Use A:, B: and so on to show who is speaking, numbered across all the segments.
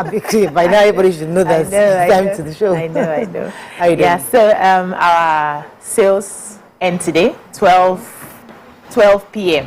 A: by now everybody should know that it's time to the show.
B: I know.
A: How you doing?
B: Yeah, so our sales end today, 12 p.m.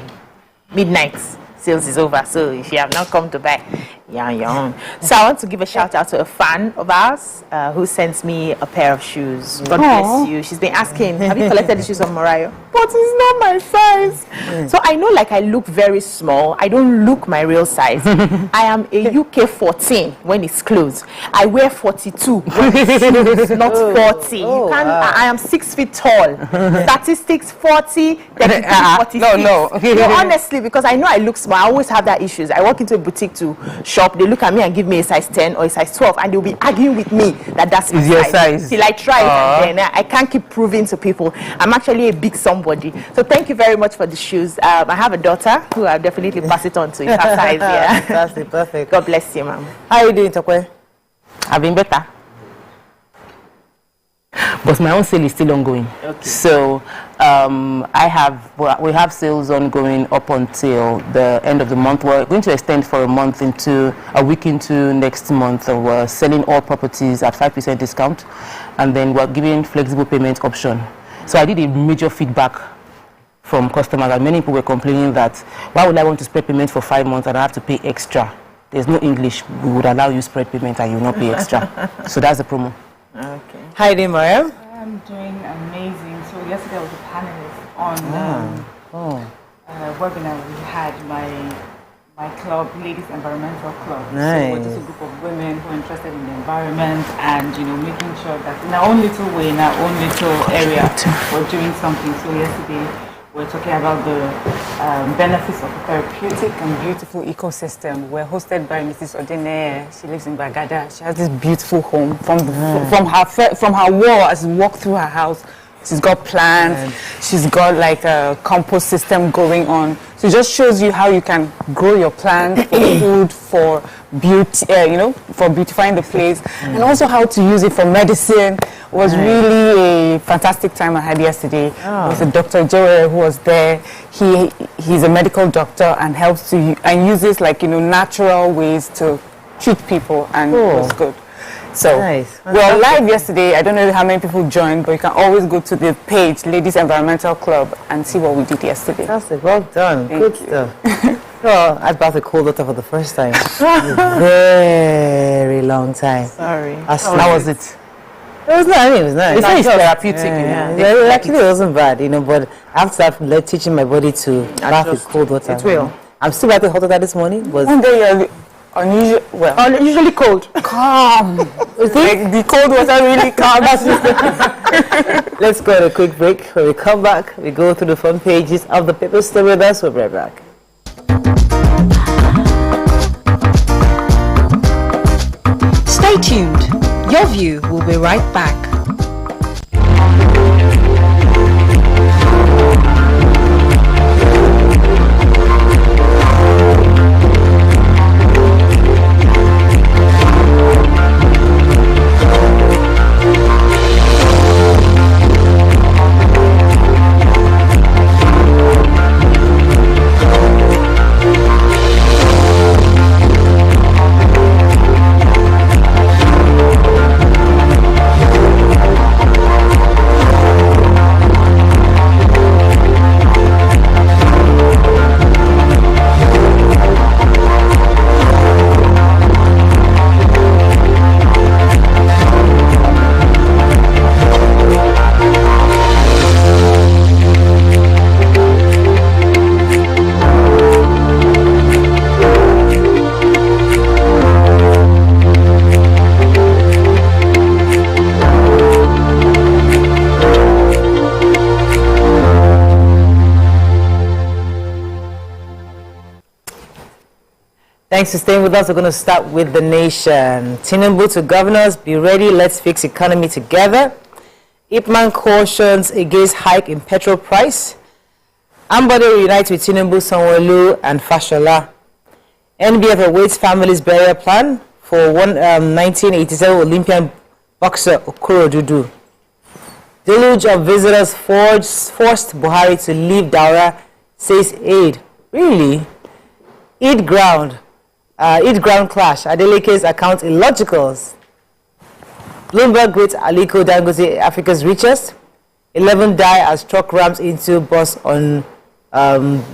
B: midnight. Sales is over, so if you have not come to buy, young. So I want to give a shout out to a fan of ours who sends me a pair of shoes. God bless you. She's been asking, have you collected the shoes from Mariah? But it's not my size. So I know, like, I look very small. I don't look my real size. I am a UK 14 when it's closed. I wear 42 when it's not 40. You can't. I am 6 feet tall. Statistics 40, 32, 46.
A: No.
B: Honestly, because I know I look small. I always have that issues. I walk into a boutique to shop, they look at me and give me a size 10 or a size 12, and they'll be arguing with me that that's my
A: your size.
B: Till I try it, and then I can't keep proving to people I'm actually a big somebody. So thank you very much for the shoes. I have a daughter who I'll definitely pass it on to if her size. Yeah.
A: That's it, perfect.
B: God bless you, ma'am.
A: How are you doing, Tokwe?
C: I've been better. But my own sale is still ongoing. Okay. So we have sales ongoing up until the end of the month. We're going to extend for a week into next month. We're selling all properties at 5% discount, and then we're giving flexible payment option. So I did a major feedback from customers, and many people were complaining that why would I want to spread payment for 5 months and I have to pay extra? There's no English. We would allow you spread payment and you will not pay extra. So that's the promo.
B: Okay.
A: How are you doing, Mariam?
D: I'm doing amazing. So yesterday I was a panelist on a webinar we had my club, Ladies Environmental Club.
A: Nice.
D: So we're just a group of women who are interested in the environment and making sure that in our own little way, in our own little area, we're doing something. So yesterday we're talking about the benefits of a therapeutic and beautiful ecosystem. We're hosted by Mrs. Odene. She lives in Bagada. She has this beautiful home from her wall as you walk through her house. She's got plants. She's got like a compost system going on. So it just shows you how you can grow your plants for food, for beauty, for beautifying the place, and also how to use it for medicine. It was really a fantastic time I had yesterday. There was a Dr. Joe who was there. He's a medical doctor and helps and uses natural ways to treat people, and it was good. So we're live yesterday. I don't know how many people joined, but you can always go to the page Ladies Environmental Club and see what we did yesterday.
A: Fantastic. Well done. Good stuff. Well, I brought a cold water for the first time. Very long time.
B: Sorry.
A: How was it? It was nice. It was nice.
C: It's therapeutic.
A: Actually, it wasn't bad, but I have to start teaching my body to bath with cold water.
B: It will.
A: I'm still bathing hot water this morning. But
D: one day you're
B: usually cold.
D: Calm. The cold water really calm.
A: Let's go on a quick break. When we come back, we go through the front pages of the paper. Stay with us. We'll be right back.
E: Stay tuned. Your View will be right back.
A: Thanks for staying with us. We're going to start with the nation. Tinubu to governors, be ready, let's fix economy together. Ipman cautions against hike in petrol price. Ambode reunites with Tinubu, Sanwo-Olu and Fashola. NBF awaits family's burial plan for 1987 Olympian boxer Okoro Dudu. Deluge of visitors forced Buhari to leave Daura, says aid. Really? Eid ground Eid ground clash. Adeleke's account illogicals. Bloomberg great Aliko Dangote, Africa's richest. 11 die as truck rams into bus on Benin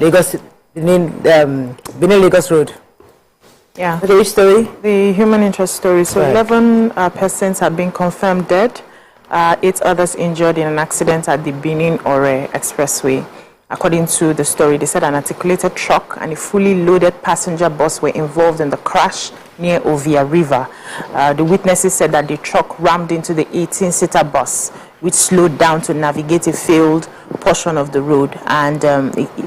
A: Lagos Road.
B: Yeah.
A: Okay, which story?
B: The human interest story. So
A: Right.
B: 11 persons have been confirmed dead. 8 others injured in an accident at the Benin-Ore Expressway. According to the story, they said an articulated truck and a fully loaded passenger bus were involved in the crash near Ovia River. The witnesses said that the truck rammed into the 18-seater bus, which slowed down to navigate a failed portion of the road. And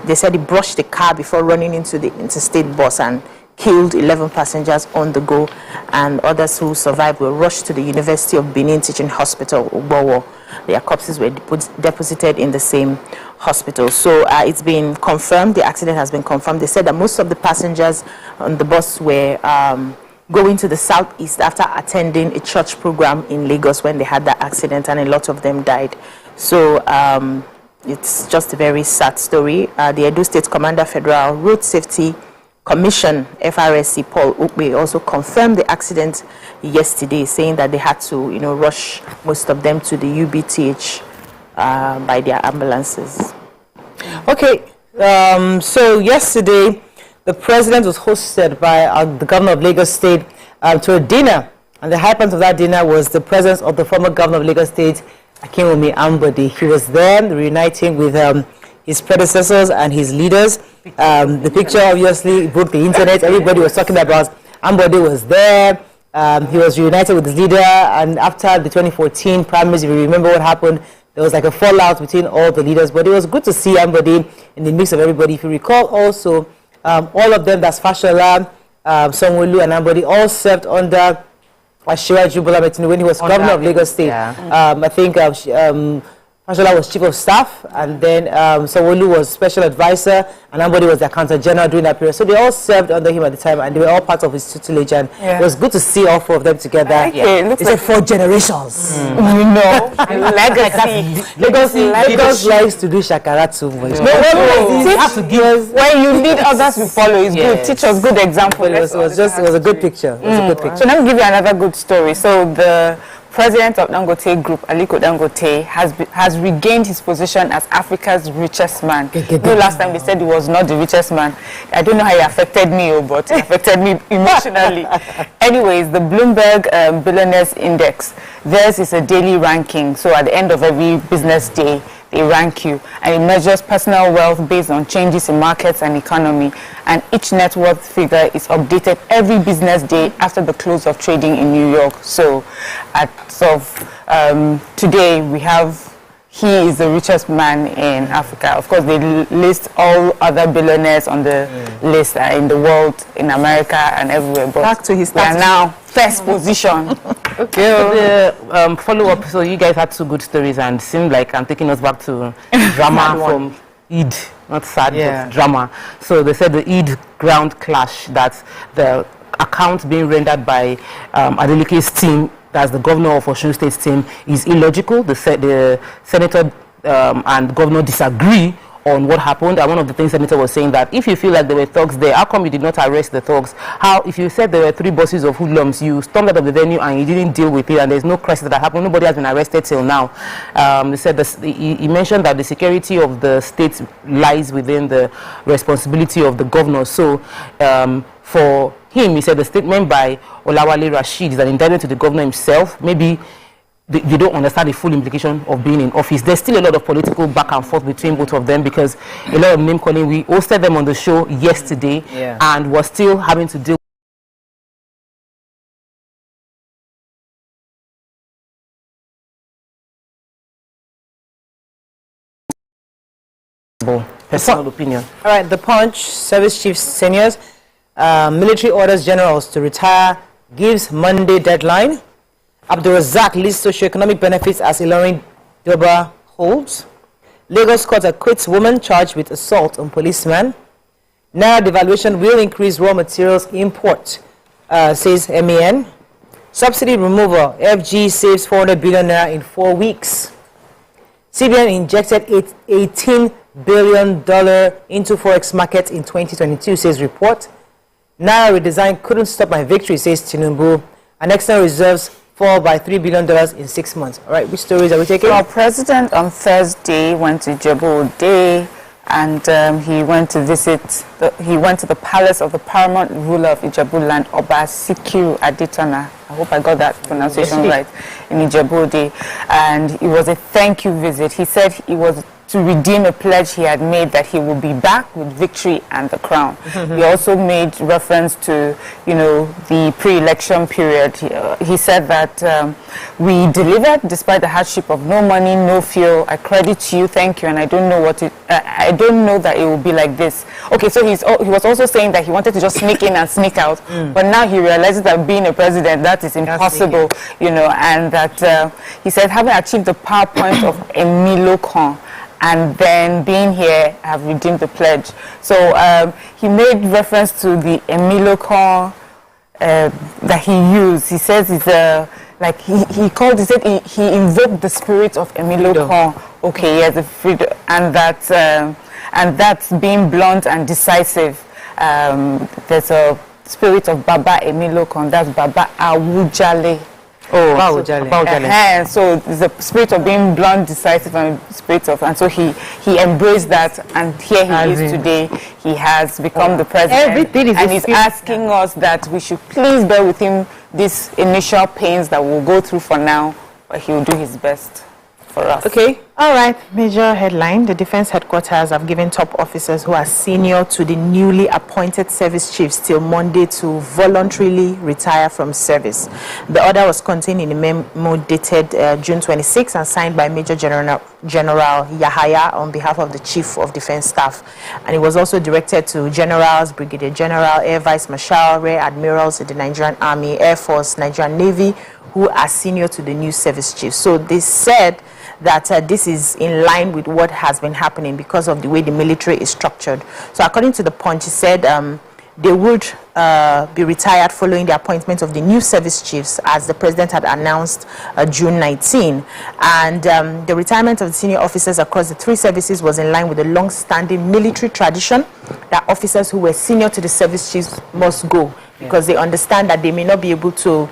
B: they said it brushed the car before running into the interstate bus and killed 11 passengers on the go, and others who survived were rushed to the University of Benin Teaching Hospital, Ugbowo. Their corpses were deposited in the same hospital. So it's been confirmed, the accident has been confirmed. They said that most of the passengers on the bus were going to the southeast after attending a church program in Lagos when they had that accident, and a lot of them died. So it's just a very sad story. The Edo State Commander Federal Road Safety Commission, FRSC, Paul Ukwe, also confirmed the accident yesterday, saying that they had to, rush most of them to the UBTH by their ambulances.
A: Okay, so yesterday, the president was hosted by the governor of Lagos State to a dinner, and the high point of that dinner was the presence of the former governor of Lagos State, Akinwumi Ambode. He was there reuniting with his predecessors and his leaders. The picture obviously broke the internet. Everybody was talking about Ambode was there. He was reunited with his leader, and after the 2014 primaries, if you remember what happened, there was like a fallout between all the leaders. But it was good to see Ambode in the mix of everybody. If you recall also, all of them, that's Fashola, Sanwo-Olu and Ambode, all served under Asiwaju Bola Tinubu when he was governor of Lagos State. Yeah. I think Fashola was chief of staff, and then Sanwo-Olu was special advisor, and Ambode was the accountant general during that period. So they all served under him at the time, and they were all part of his tutelage, and it was good to see all 4 of them together. It's like 4 generations.
B: No, legacy.
A: Lagos likes to do shakara too much.
B: When you lead others to follow, it's good. Teach us good example.
A: It was a good picture. It was a good picture.
F: So let me give you another good story. So the president of Dangote Group, Aliko Dangote, has regained his position as Africa's richest man. Last time they said he was not the richest man. I don't know how it affected me, but it affected me emotionally. Anyways, the Bloomberg Billionaires Index, theirs is a daily ranking. So at the end of every business day, they rank you, and it measures personal wealth based on changes in markets and economy, and each net worth figure is updated every business day after the close of trading in New York. So as of today, we have he is the richest man in Africa. Of course, they list all other billionaires on the list in the world, in America and everywhere, but
B: back to his
F: we are now first position.
C: Okay, the follow-up, so you guys had 2 good stories, and it seemed like I'm taking us back to drama from Eid, not sad, but drama. So they said the Eid ground clash, that the account being rendered by Adeleke's team, that's the governor of Osun State's team, is illogical. The senator and governor disagree on what happened, and one of the things the senator was saying that if you feel like there were thugs there, how come you did not arrest the thugs? How, if you said there were 3 buses of hoodlums, you stormed out of the venue and you didn't deal with it, and there's no crisis that happened, nobody has been arrested till now. They said he mentioned that the security of the state lies within the responsibility of the governor. So for him, he said the statement by Olawale Rashid is an indictment to the governor himself. Maybe you don't understand the full implication of being in office. There's still a lot of political back and forth between both of them, because a lot of name calling. We hosted them on the show yesterday, and we're still having to deal personal opinion.
A: All right, the Punch, service chiefs, seniors, military orders generals to retire, gives Monday deadline. Abdulrazak lists socioeconomic benefits as Ilorin Doba holds. Lagos court acquits woman charged with assault on policeman. Naira devaluation will increase raw materials import, says MAN. Subsidy removal, FG saves 400 billion naira in 4 weeks. CBN injected $18 billion into forex market in 2022, says report. Naira redesign couldn't stop my victory, says Tinubu. And external reserves fall by $3 billion in 6 months. All right, which stories are we taking?
F: Our president on Thursday went to Ijebu-Ode, and he went to visit. He went to the palace of the paramount ruler of Ijebu land, Oba Sikiru Adetona. I hope I got that pronunciation right, in Ijebu-Ode, and it was a thank you visit. He said he was to redeem a pledge he had made that he will be back with victory and the crown. He also made reference to, the pre-election period. He said that we delivered despite the hardship of no money, no fuel. I credit you, thank you, and I don't know I don't know that it will be like this. Okay, so he was also saying that he wanted to just sneak in and sneak out, but now he realizes that being a president, that is impossible, and that he said having achieved the power point of Emilio Khan, and then being here, have redeemed the pledge. So he made reference to the Emilio Khan that he used. He says it's he invoked the spirit of Emilio Khan. Okay, yes, the freedom, and that's being blunt and decisive. There's a spirit of Baba Emilio Khan. That's Baba Awujale.
A: Oh,
F: so the spirit of being blunt, decisive, and so he embraced that, and here he is today. He has become the president, and he's asking us that we should please bear with him these initial pains that we'll go through for now, but he will do his best for us.
B: Okay. All right. Major headline. The Defense Headquarters have given top officers who are senior to the newly appointed service chiefs till Monday to voluntarily retire from service. The order was contained in a memo dated June 26 and signed by Major General Yahaya on behalf of the Chief of Defense Staff. And it was also directed to generals, brigadier general, air vice marshal, rear admirals in the Nigerian Army, Air Force, Nigerian Navy, who are senior to the new service chiefs. So they said that this is in line with what has been happening because of the way the military is structured. So according to the Punch, he said they would be retired following the appointment of the new service chiefs, as the president had announced June 19. And the retirement of the senior officers across the three services was in line with the long-standing military tradition that officers who were senior to the service chiefs must go, because they understand that they may not be able to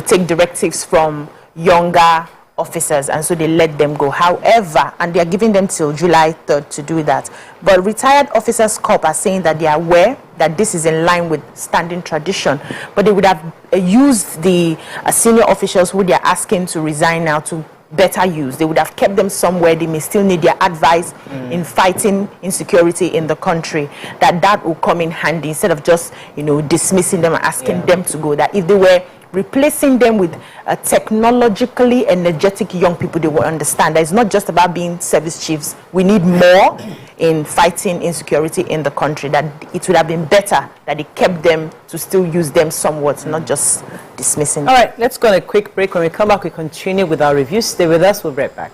B: take directives from younger officers, and so they let them go. However, and they are giving them till July 3rd to do that. But Retired Officers Corp are saying that they are aware that this is in line with standing tradition, but they would have used the senior officials who they are asking to resign now to better use. They would have kept them somewhere. They may still need their advice in fighting insecurity in the country. That will come in handy, instead of just dismissing them and asking them to go. That if they were replacing them with technologically energetic young people, they will understand that it's not just about being service chiefs. We need more in fighting insecurity in the country. That it would have been better that they kept them to still use them somewhat, not just dismissing them.
A: All right, let's go on a quick break. When we come back, we continue with our review. Stay with us. We'll be right back.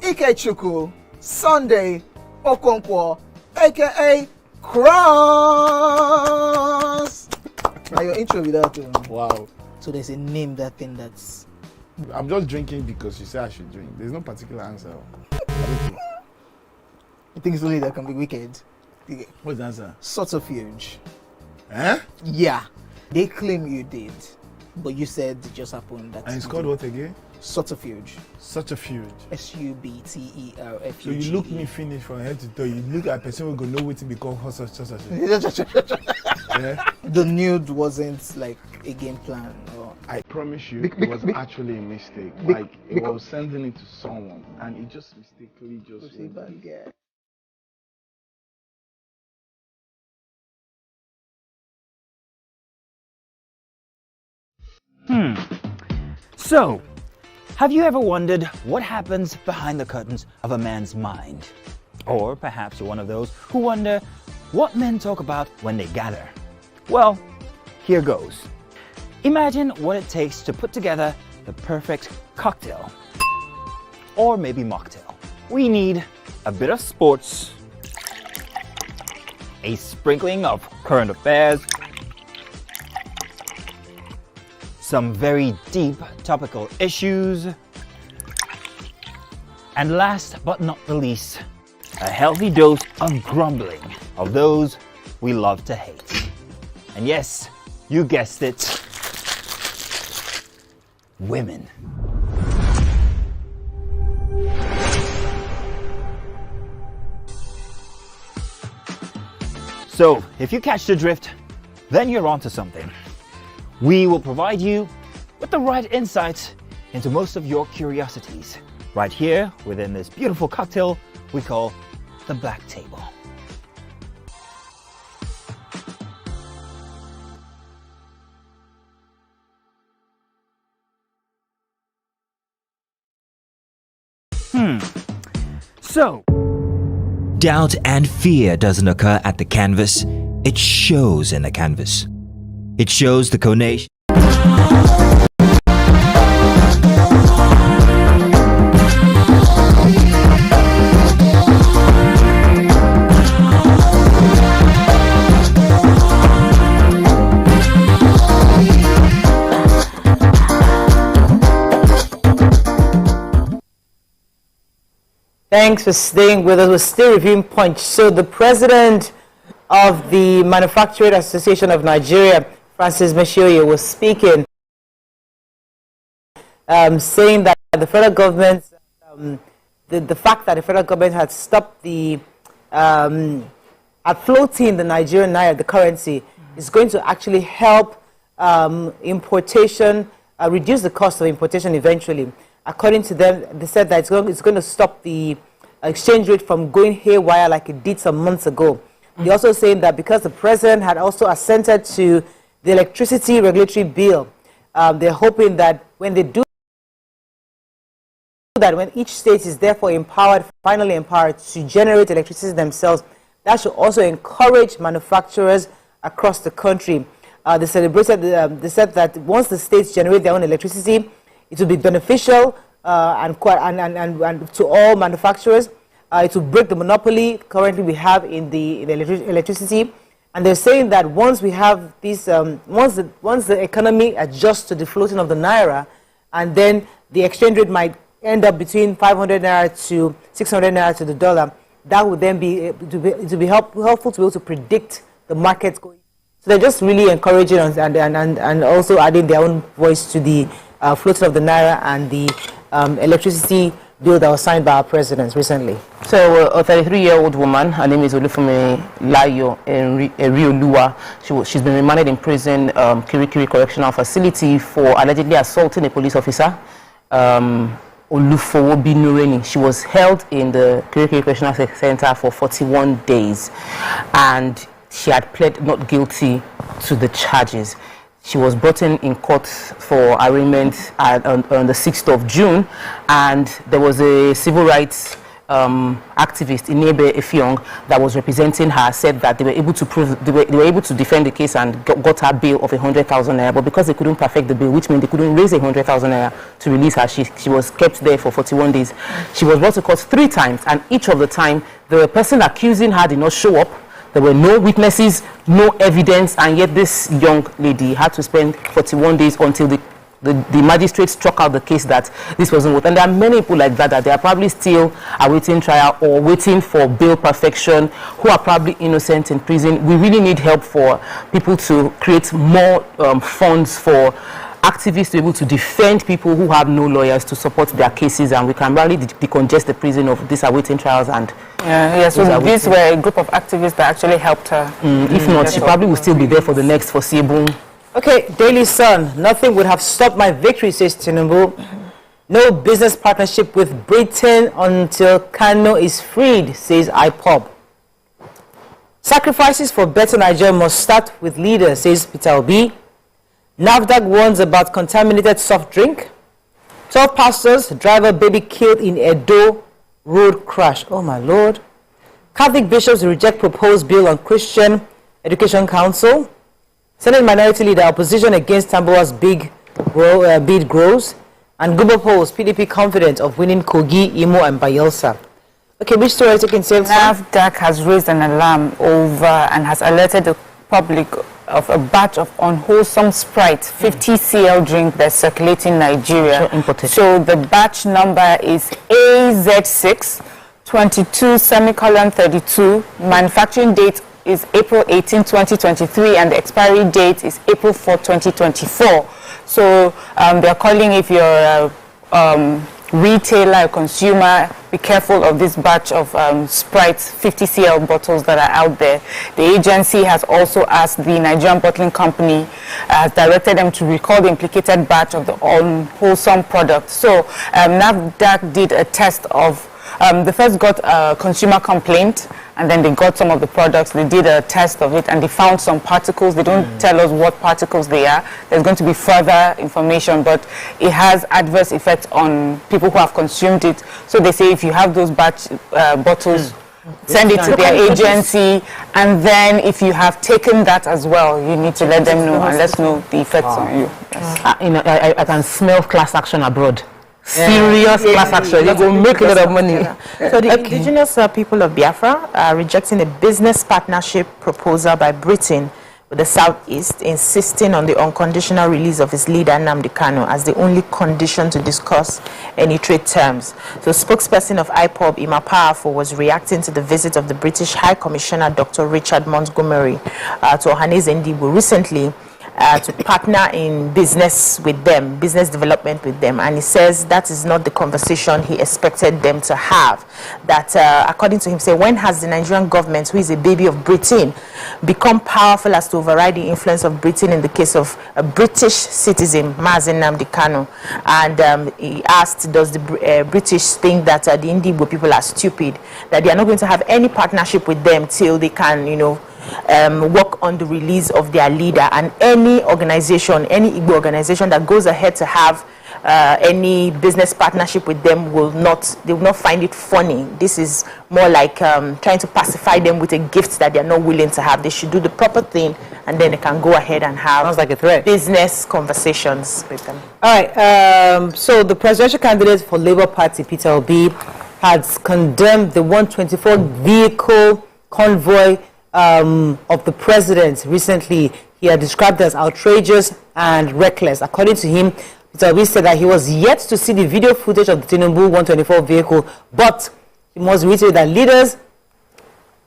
G: Ikechukwu Sunday Okonkwo, aka Cross. Now your intro without
H: Wow.
G: So there's a name that thing that's.
H: I'm just drinking because you said I should drink. There's no particular answer.
G: I think it's only that can be wicked.
H: What's the answer?
G: Subterfuge.
H: Eh?
G: Yeah. They claim you did, but you said it just happened. That
H: And it's called what again?
G: Subterfuge.
H: Such a fuge.
G: Subterfuge.
H: So you look me finish from head to toe. You look at a person who go know what to be called such. Yeah?
G: The nude wasn't like a game plan. Or...
H: I promise you, it was actually a mistake. Like, it was sending it to someone, and it just mistakenly just went.
I: So, have you ever wondered what happens behind the curtains of a man's mind? Or perhaps you're one of those who wonder what men talk about when they gather. Well, here goes. Imagine what it takes to put together the perfect cocktail. Or maybe mocktail. We need a bit of sports, a sprinkling of current affairs, some very deep topical issues, and last but not the least, a healthy dose of grumbling of those we love to hate. And yes, you guessed it, women. So, if you catch the drift, then you're onto something. We will provide you with the right insights into most of your curiosities, right here within this beautiful cocktail we call the Black Table. So,
J: doubt and fear doesn't occur at the canvas, it shows in the canvas. It shows the conation.
A: Thanks for staying with us. We're still reviewing points. So the president of the Manufacturing Association of Nigeria, Francis Meshoye, was speaking, saying that the federal government, the fact that the federal government had stopped the, at floating the Nigerian naira, the currency, is going to actually help importation, reduce the cost of importation eventually. According to them, they said that it's going to stop the exchange rate from going haywire like it did some months ago. They're also saying that because the president had also assented to the electricity regulatory bill, they're hoping that when they do that, when each state is therefore empowered, finally empowered to generate electricity themselves, that should also encourage manufacturers across the country. They said that once the states generate their own electricity, it will be beneficial and to all manufacturers. It will break the monopoly currently we have in the electricity. And they're saying that once we have these, once the economy adjusts to the floating of the naira, and then the exchange rate might end up between 500 naira to 600 naira to the dollar, that would then be helpful to be able to predict the markets going. So they're just really encouraging us and also adding their own voice to the floating of the naira and the electricity bill that was signed by our presidents recently.
C: So a 33-year-old woman, her name is Olufemi Layo Erioluwa. She's been remanded in prison, Kirikiri Correctional Facility, for allegedly assaulting a police officer. Olufowobi Nureni. She was held in the Kirikiri Correctional Center for 41 days, and she had pled not guilty to the charges. She was brought in court for arraignment on the 6th of June, and there was a civil rights activist, Inebe Effiong, that was representing her, said that they were able to prove, they were able to defend the case and got her bail of 100,000 naira, but because they couldn't perfect the bill, which means they couldn't raise 100,000 naira to release her, she was kept there for 41 days. She was brought to court 3 times, and each of the time, the person accusing her did not show up. There were no witnesses, no evidence, and yet this young lady had to spend 41 days until the magistrate struck out the case that this wasn't worth. And there are many people like that they are probably still awaiting trial or waiting for bail perfection, who are probably innocent in prison. We really need help for people to create more funds for activists to be able to defend people who have no lawyers to support their cases, and we can really decongest the prison of these awaiting trials. And
F: so these were a group of activists that actually helped her.
C: If not, she probably will still be there for the next foreseeable.
A: Okay, Daily Sun. Nothing would have stopped my victory, says Tinubu. No business partnership with Britain until Kano is freed, says IPOB. Sacrifices for better Nigeria must start with leaders, says Peter Obi. NAFDAC warns about contaminated soft drink. 12 pastors, driver, baby killed in Edo road crash. Oh my Lord. Catholic bishops reject proposed bill on Christian Education Council. Senate Minority Leader opposition against Tambuwa's bid grows. And Gubo polls PDP confident of winning Kogi, Imo and Bayelsa. Okay, which story is taking sales?
F: NAFDAC has raised an alarm over and has alerted the public of a batch of unwholesome Sprite 50 cl drink that's circulating in Nigeria. So the batch number is AZ6 22:32. Manufacturing date is April 18, 2023, and the expiry date is April 4, 2024. So they're calling, if you're a retailer, consumer, be careful of this batch of Sprite 50 cl bottles that are out there. The agency has also asked the Nigerian bottling company, has directed them to recall the implicated batch of the unwholesome product. So NAFDAC did a test of, they first got a consumer complaint, and then they got some of the products. They did a test of it, and they found some particles. They don't tell us what particles they are. There's going to be further information, but it has adverse effects on people who have consumed it. So they say if you have those batch bottles, send it to their agency, and then if you have taken that as well, you need to let them know and let us know the effects on you. Yes.
C: I can smell class action abroad. Serious class action. You will make a lot of money.
B: So the indigenous people of Biafra are rejecting a business partnership proposal by Britain with the Southeast, insisting on the unconditional release of its leader Nnamdi Kanu as the only condition to discuss any trade terms. So spokesperson of IPOB, Ima Powerful, was reacting to the visit of the British High Commissioner Dr. Richard Montgomery to Ohanaeze Ndigbo recently, to partner in business with them, business development with them. And he says that is not the conversation he expected them to have. That, according to him, say, when has the Nigerian government, who is a baby of Britain, become powerful as to override the influence of Britain in the case of a British citizen, Mazi Nnamdi Kanu? And he asked, does the British think that the Ndigbo people are stupid, that they are not going to have any partnership with them till they can, you know, work on the release of their leader? And any organization, any Igbo organization that goes ahead to have any business partnership with them they will not find it funny. This is more like trying to pacify them with a gift that they're not willing to have. They should do the proper thing, and then they can go ahead and have
A: sounds like a threat.
B: Business conversations with them.
A: All right, so the presidential candidate for Labour Party, Peter Obi, has condemned the 124 vehicle convoy of the president recently. He had described it as outrageous and reckless. According to him, Peter Obi said that he was yet to see the video footage of the Tinubu 124 vehicle, but he must reiterate that leaders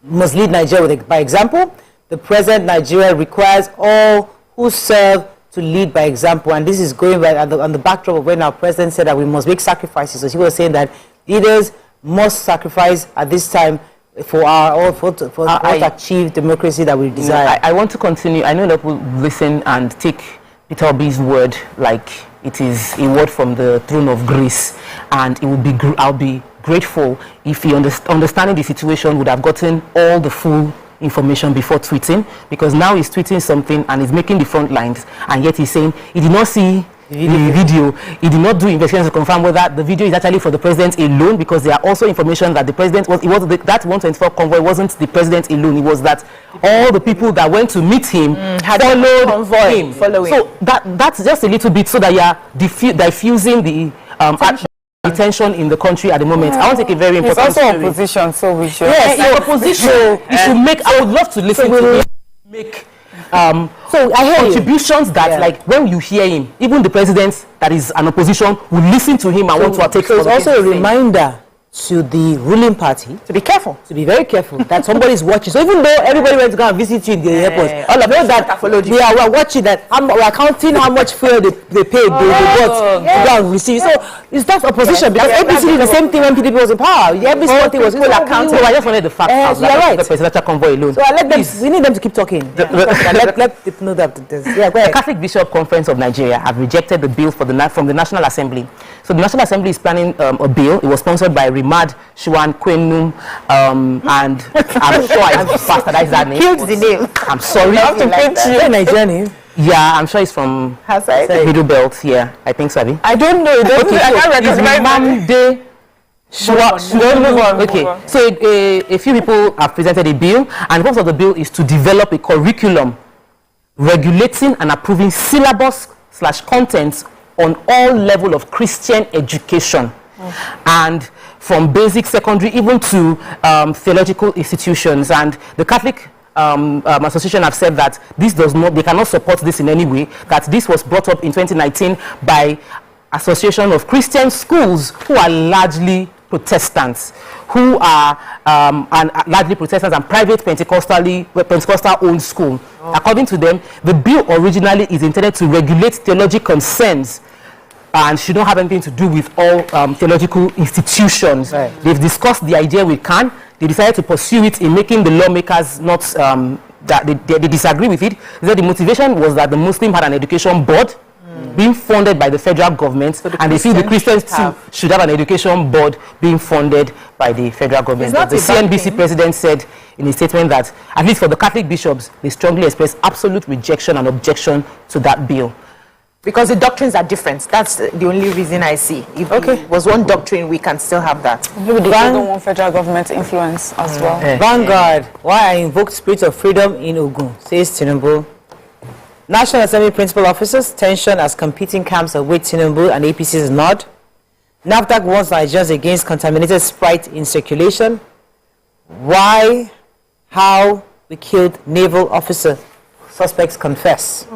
A: must lead Nigeria by example. The present Nigeria requires all who serve to lead by example, and this is going by on the backdrop of when our president said that we must make sacrifices. So he was saying that leaders must sacrifice at this time for to achieve democracy that we desire.
C: I want to continue. I know that we'll listen and take Peter Obi's word like it is a word from the throne of grace, and it will be. I'll be grateful if he understanding the situation would have gotten all the full information before tweeting, because now he's tweeting something and he's making the front lines, and yet he's saying he did not see the video. He did not do investigations to confirm whether the video is actually for the president alone, because there are also information that the president that 124 convoy wasn't the president alone. It was that all the people that went to meet him had followed him. So that's just a little bit so that you are diffusing the tension in the country at the moment. I want to take a very important
F: It's also opposition, so we should.
C: Yes, you're opposition. You should make. I would love to listen to him make.
A: So I hear
C: contributions that, like, when you hear him, even the president that is an opposition will listen to him and want to take.
A: So it's also a reminder to the ruling party to be careful, to be very careful that somebody is watching. So even though everybody went to go and visit you in the airport, all of them that followed you, we're watching that. We're counting how much fuel they paid, they got to go and receive. So it's not opposition, because APC did the same thing when PDP was in power. Every small thing was accountable.
C: So I just wanted the facts out.
A: You're right.
C: The presidential convoy alone.
A: So I let them. We need them to keep talking. Let people know that.
C: The Catholic Bishop Conference of Nigeria have rejected the bill from the National Assembly. So the National Assembly is planning a bill. It was sponsored by Rimad Shuan Kwenum, and I'm sure I bastardized that name.
B: Killed the name.
C: I'm sorry.
A: Nigerian name.
C: Yeah, I'm sure it's from Middle Belt. Yeah, I think so.
F: I don't know.
C: Okay,
F: I can't recognize
C: Okay, so a few people have presented a bill, and the purpose of the bill is to develop a curriculum regulating and approving syllabus/contents on all level of Christian education, and from basic, secondary, even to theological institutions. And the Catholic Association have said that they cannot support this in any way. That this was brought up in 2019 by Association of Christian Schools, who are largely Protestants, largely Protestants and private Pentecostal-owned school. According to them, the bill originally is intended to regulate theological concerns and should not have anything to do with all theological institutions. Right. They've discussed the idea with CAN. They decided to pursue it in making the lawmakers not that they disagree with it. They said the motivation was that the Muslim had an education board being funded by the federal government, so and they feel the Christians too should have an education board being funded by the federal government. The CNBC president said in a statement that, at least for the Catholic bishops, they strongly express absolute rejection and objection to that bill.
B: Because the doctrines are different. That's the only reason I see. If it was one doctrine, we can still have that.
F: Maybe they don't want federal government influence as well.
A: Vanguard, why I invoked spirit of freedom in Ogun, says Tinubu. National Assembly principal officers tension as competing camps await Tinubu and APC's nod. NAFDAC warns Nigerians against contaminated Sprite in circulation. Why, how we killed naval officer. Suspects confess.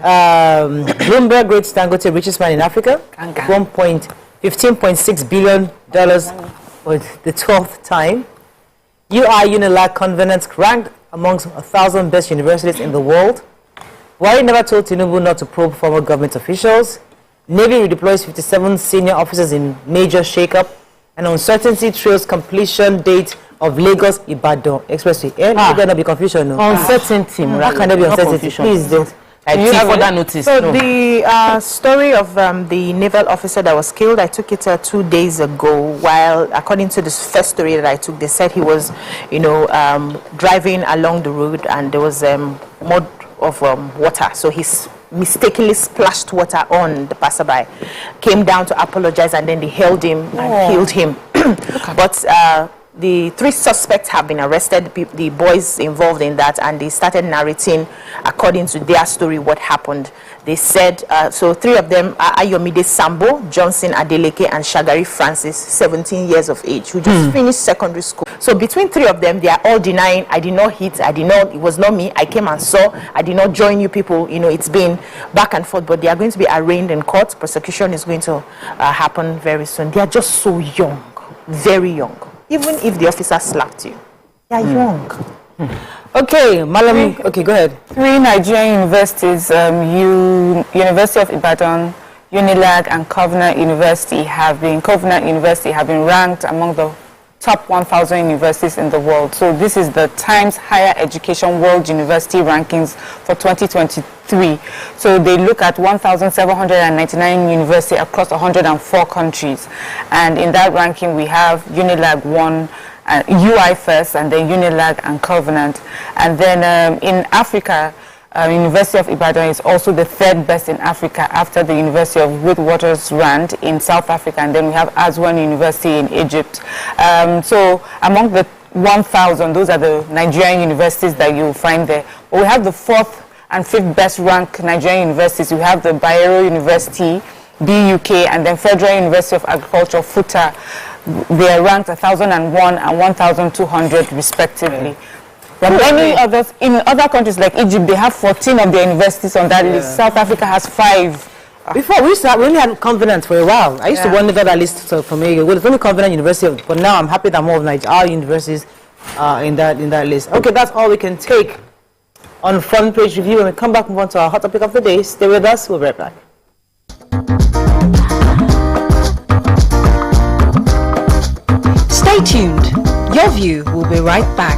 A: Bloomberg rates Dangote richest man in Africa. $15.6 billion for the 12th time. Unilag Covenant ranked amongst 1,000 best universities in the world. Why never told Tinubu not to probe former government officials. Navy redeploys 57 senior officers in major shakeup. And uncertainty trails completion date of Lagos-Ibadan Expressway. There not be confusion. No?
C: Uncertainty.
A: How can there be uncertainty? Please don't.
C: You have further notice.
B: So the story of the naval officer that was killed, I took it 2 days ago. While according to this first story that I took, they said he was, driving along the road and there was mud of water. So he mistakenly splashed water on the passerby, came down to apologize, and then they held him and killed him. But the 3 suspects have been arrested, the boys involved in that, and they started narrating according to their story what happened. They said, so 3 of them are Ayomide Sambo, Johnson Adeleke, and Shagari Francis, 17 years of age, who just finished secondary school. So between 3 of them, they are all denying, I did not hit, it was not me, I came and saw, I did not join you people, it's been back and forth, but they are going to be arraigned in court. Prosecution is going to happen very soon. They are just so young, very young. Even if the officer slapped you, they are young.
A: Okay, Malami. Okay, go ahead.
F: 3 Nigerian universities, University of Ibadan, Unilag, and Covenant University have been ranked among the top 1,000 universities in the world. So this is the Times Higher Education World University Rankings for 2023. So they look at 1,799 universities across 104 countries. And in that ranking, we have Unilag 1, UI first, and then Unilag and Covenant. And then in Africa, University of Ibadan is also the 3rd best in Africa after the University of Witwatersrand in South Africa, and then we have Aswan University in Egypt. So among the 1,000, those are the Nigerian universities that you'll find there. But we have the 4th and 5th best ranked Nigerian universities. We have the Bayero University, BUK, and then Federal University of Agriculture, FUTA. They are ranked 1,001 and 1,200 respectively. There are many others in other countries like Egypt. They have 14 of their universities on that list. South Africa has 5.
A: Before we only had Covenant for a while. I used to wonder that list for me. Well, it's only Covenant University, but now I'm happy that more of our universities are in that list. Okay, that's all we can take on Front Page Review. When we come back, move on to our hot topic of the day. Stay with us. We'll be right back.
E: Stay tuned. Your View will be right back.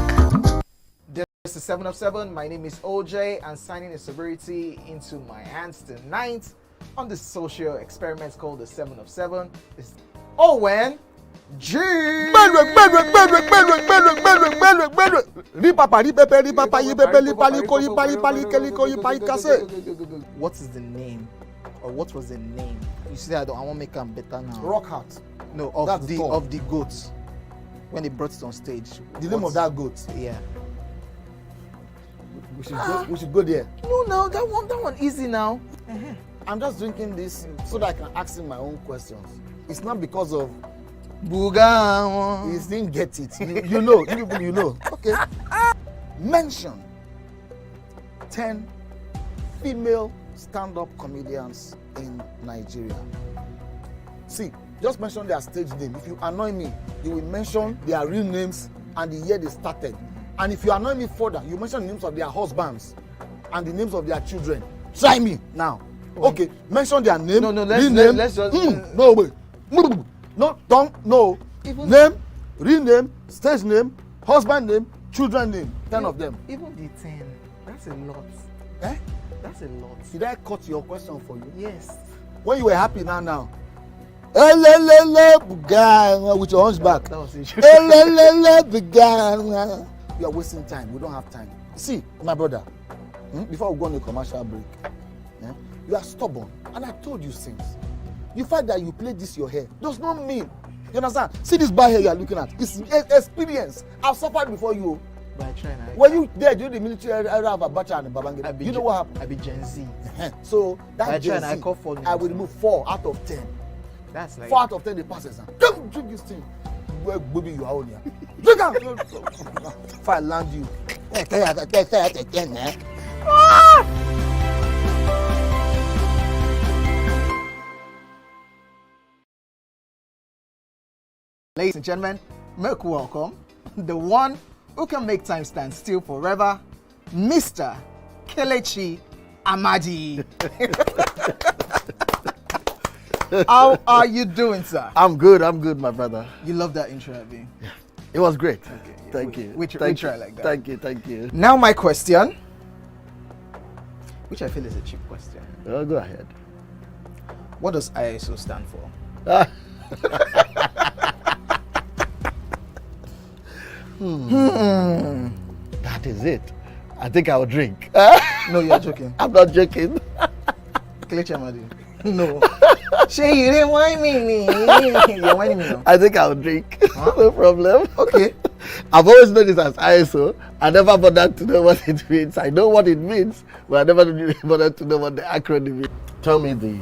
G: This is 7 of 7. My name is OJ, and signing a sobriety into my hands tonight on this social experiment called the 7 of 7 is Owen G. What is the name, or what was the name? You see, I want to make them better now.
K: Rock Heart.
G: No, of the goats when they brought it on stage.
K: The name of that goat.
G: Yeah.
K: We should go there.
G: No, that one easy now.
K: I'm just drinking this so that I can ask him my own questions. It's not because of
G: Buga.
K: he didn't get it. You know. Okay. Mention 10 female stand-up comedians in Nigeria. See, just mention their stage name. If you annoy me, you will mention their real names and the year they started. And if you annoy me further, you mention the names of their husbands and the names of their children. Try me now. Okay, mention their name.
G: No, let's just.
K: No, wait. No, don't. No. Name, real name, stage name, husband name, children name. 10 of them.
G: Even the 10. That's a lot.
K: Eh?
G: That's a lot.
K: Did I cut your question for you?
G: Yes.
K: When you were happy now. With your hunchback.
G: That was it.
K: You are wasting time. We don't have time. See, my brother, before we go on a commercial break, you are stubborn. And I told you since. The fact that you play this your hair does not mean. You understand? See this bad hair you are looking at. It's experience. I've suffered before you.
G: But I try now.
K: Were you there during the military era of Abacha and Babangida? You know what happened?
G: I be Gen Z.
K: So that Gen Z,
G: I call for
K: I will remove 4 out of 10.
G: That's like
K: 4 out of 10 they pass exam. Don't drink this thing. Well, baby, you are on here. Drink out. If I land you.
G: Ladies and gentlemen, make welcome the one who can make time stand still forever, Mr. Kelechi Amadi. How are you doing, sir?
K: I'm good, my brother.
G: You love that intro, Abi?
K: Yeah. It was great.
G: Okay,
K: Thank you.
G: We try like that.
K: Thank you.
G: Now my question, which I feel is a cheap question.
K: Oh, go ahead.
G: What does ISO stand for?
K: That is it. I think I will drink.
G: No, you're joking.
K: I'm not joking.
G: Kelechi Amadi. No. Shay, you didn't whine me. You're whining me now.
K: I think I will drink.
G: Huh?
K: No problem.
G: Okay.
K: I've always known this as ISO. I never bothered to know what it means. I know what it means, but I never bothered to know what the acronym is. Tell me the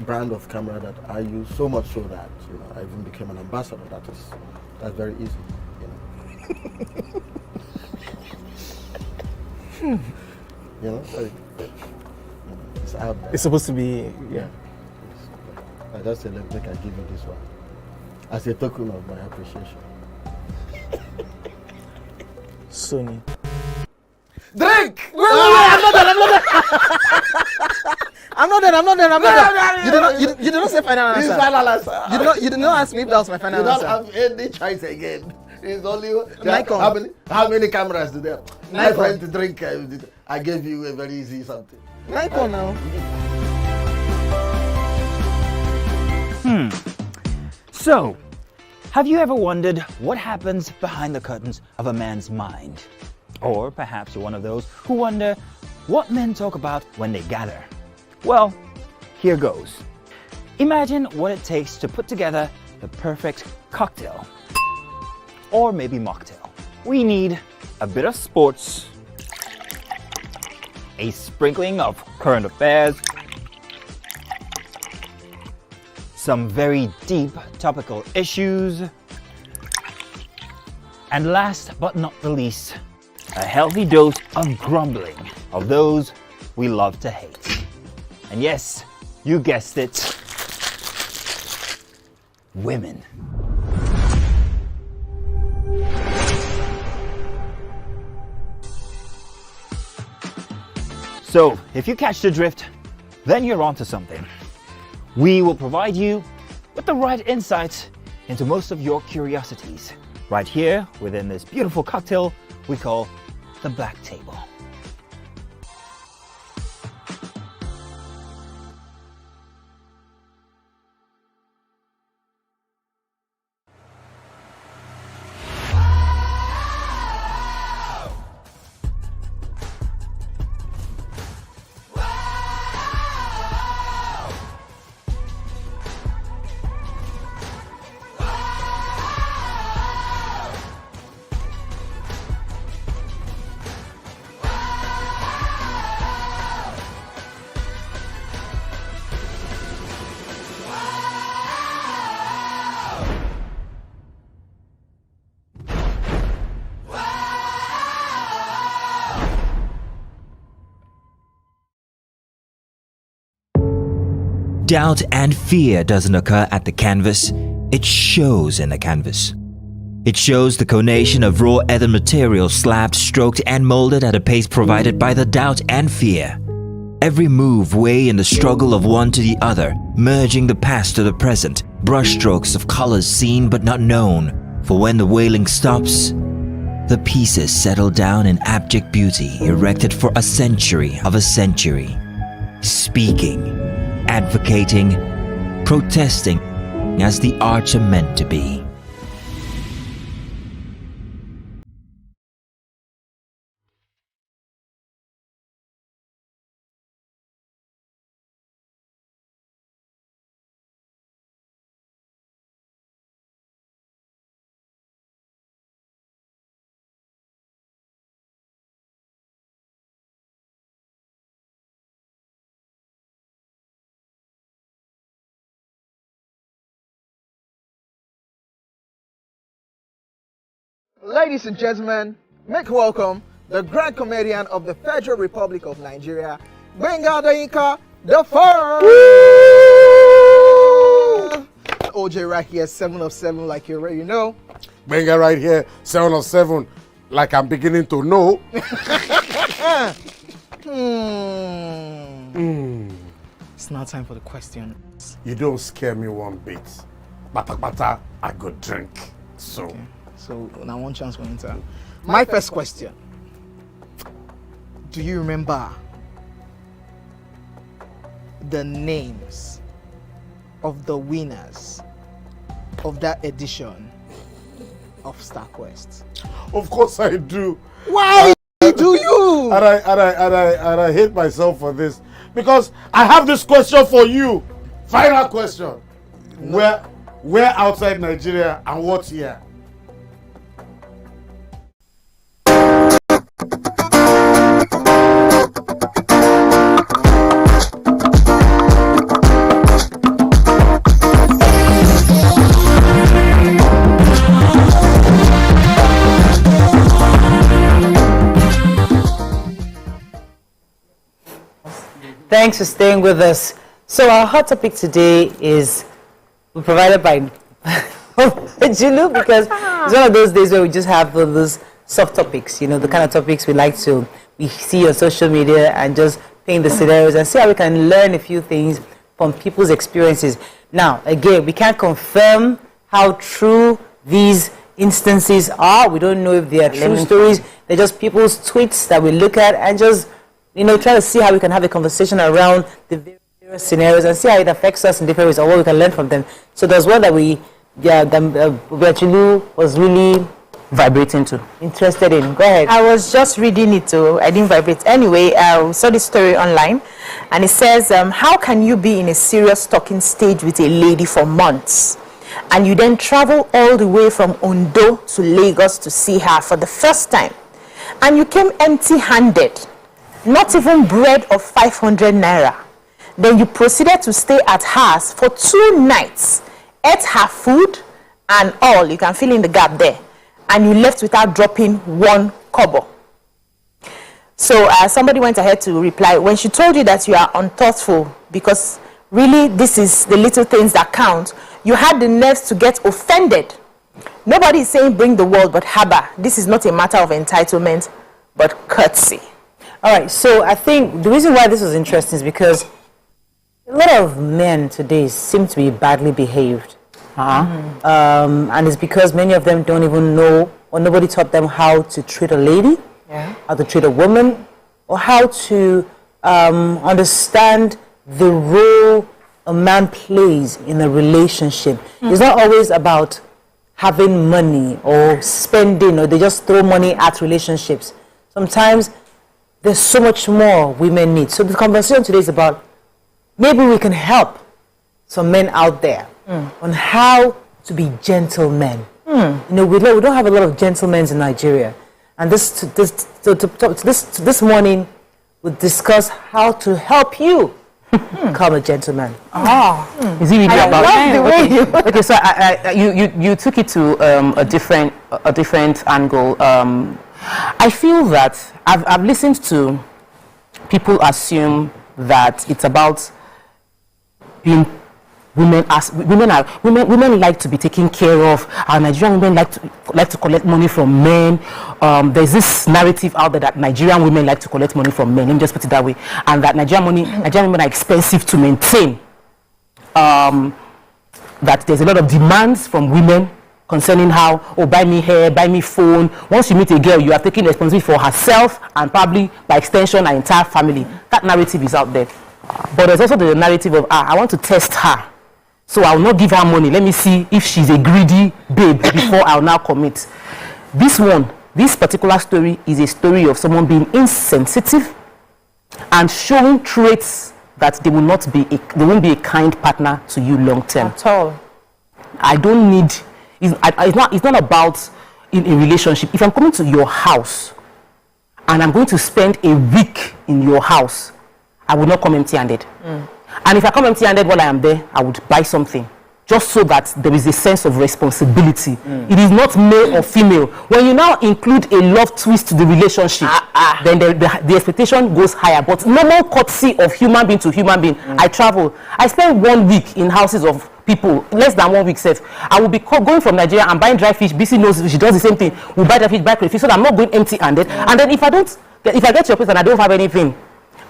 K: brand of camera that I use, so much so that I even became an ambassador. That's very easy.
G: It's supposed to be, yeah.
K: I just said, let me give you this one as a token of my appreciation.
G: Sony.
K: Drink!
G: I'm not done. You did not say final answer.
K: It's final answer.
G: You did not ask me if that was my final answer.
K: You don't have any choice again. It's only
G: Nikon.
K: How many cameras do they have? My
G: Nikon.
K: friend to drink. I gave you a very easy something.
G: Nikon now.
I: So, have you ever wondered what happens behind the curtains of a man's mind? Or perhaps you're one of those who wonder what men talk about when they gather. Well, here goes. Imagine what it takes to put together the perfect cocktail. Or maybe mocktail. We need a bit of sports, a sprinkling of current affairs, some very deep topical issues, and last but not the least, a healthy dose of grumbling of those we love to hate. And yes, you guessed it, women. So, if you catch the drift, then you're onto something. We will provide you with the right insights into most of your curiosities, right here within this beautiful cocktail we call the Black Table.
J: Doubt and fear doesn't occur at the canvas, it shows in the canvas. It shows the conation of raw earthen material slabbed, stroked and molded at a pace provided by the doubt and fear. Every move way in the struggle of one to the other, merging the past to the present, brushstrokes of colors seen but not known, for when the wailing stops, the pieces settle down in abject beauty erected for a century of a century, speaking, advocating, protesting as the arts are meant to be.
G: Ladies and gentlemen, make welcome the grand comedian of the Federal Republic of Nigeria, Gbenga Adeyinka the First. OJ right here, 7 of 7, like you already know.
L: Gbenga right here, 7 of 7, like I'm beginning to know.
G: It's now time for the questions.
L: You don't scare me one bit. Bata bata, I go drink. So.
G: Okay. So now one chance for enter. My first question. Do you remember the names of the winners of that edition of StarQuest?
L: Of course I do.
G: Why do you?
L: And I hate myself for this. Because I have this question for you. Final question. No. Where outside Nigeria and what year?
A: Thanks for staying with us. So our hot topic today is provided by Julu, because it's one of those days where we just have those soft topics, you know, the kind of topics we see on social media and just paint the scenarios and see how we can learn a few things from people's experiences. Now, again, we can't confirm how true these instances are. We don't know if they are true stories. They're just people's tweets that we look at and just, you know, try to see how we can have a conversation around the various scenarios and see how it affects us in different ways or what we can learn from them. So there's one that Chulu was really
C: vibrating to.
A: Interested in. Go ahead.
B: I was just reading it too. I didn't vibrate. Anyway, I saw this story online and it says, how can you be in a serious talking stage with a lady for months and you then travel all the way from Ondo to Lagos to see her for the first time and you came empty-handed? Not even bread of 500 naira. Then you proceeded to stay at hers for 2 nights, ate her food and all, you can fill in the gap there, and you left without dropping 1 kobo. So somebody went ahead to reply, when she told you that you are unthoughtful, because really this is the little things that count, you had the nerves to get offended. Nobody is saying bring the world, but haba, this is not a matter of entitlement, but courtesy.
A: All right, so I think the reason why this was interesting is because a lot of men today seem to be badly behaved. And it's because many of them don't even know, or nobody taught them how to treat a lady, how to treat a woman, or how to understand the role a man plays in a relationship. It's not always about having money or spending, or they just throw money at relationships. Sometimes there's so much more women need. So the conversation today is about maybe we can help some men out there on how to be gentlemen. You know, we don't have a lot of gentlemen in Nigeria. And this morning, we'll discuss how to help you become a gentleman.
C: Is it really about that? Okay, so you took it to a different angle. I feel that I've listened to people assume that it's about being women like to be taken care of. Our Nigerian women like to collect money from men. There's this narrative out there that Nigerian women like to collect money from men. Let me just put it that way. And that Nigerian women are expensive to maintain. That there's a lot of demands from women concerning how, oh, buy me hair, buy me phone. Once you meet a girl, you are taking responsibility for herself and probably by extension her entire family. That narrative is out there. But there's also the narrative of, I want to test her. So I'll not give her money. Let me see if she's a greedy babe before I'll now commit. This particular story is a story of someone being insensitive and showing traits that they won't be a kind partner to you long term.
B: At all.
C: I don't need, it's not about in a relationship. If I'm coming to your house and I'm going to spend a week in your house, I will not come empty-handed. And if I come empty-handed while I am there, I would buy something, just so that there is a sense of responsibility. It is not male or female. When you now include a love twist to the relationship, then the expectation goes higher. But normal courtesy of human being to human being, I travel. I spend 1 week in houses of people, less than 1 week safe. I will be going from Nigeria and buying dry fish. BC knows she does the same thing. We'll buy dry fish, buy crayfish, so that I'm not going empty-handed. And then if I get to your place and I don't have anything,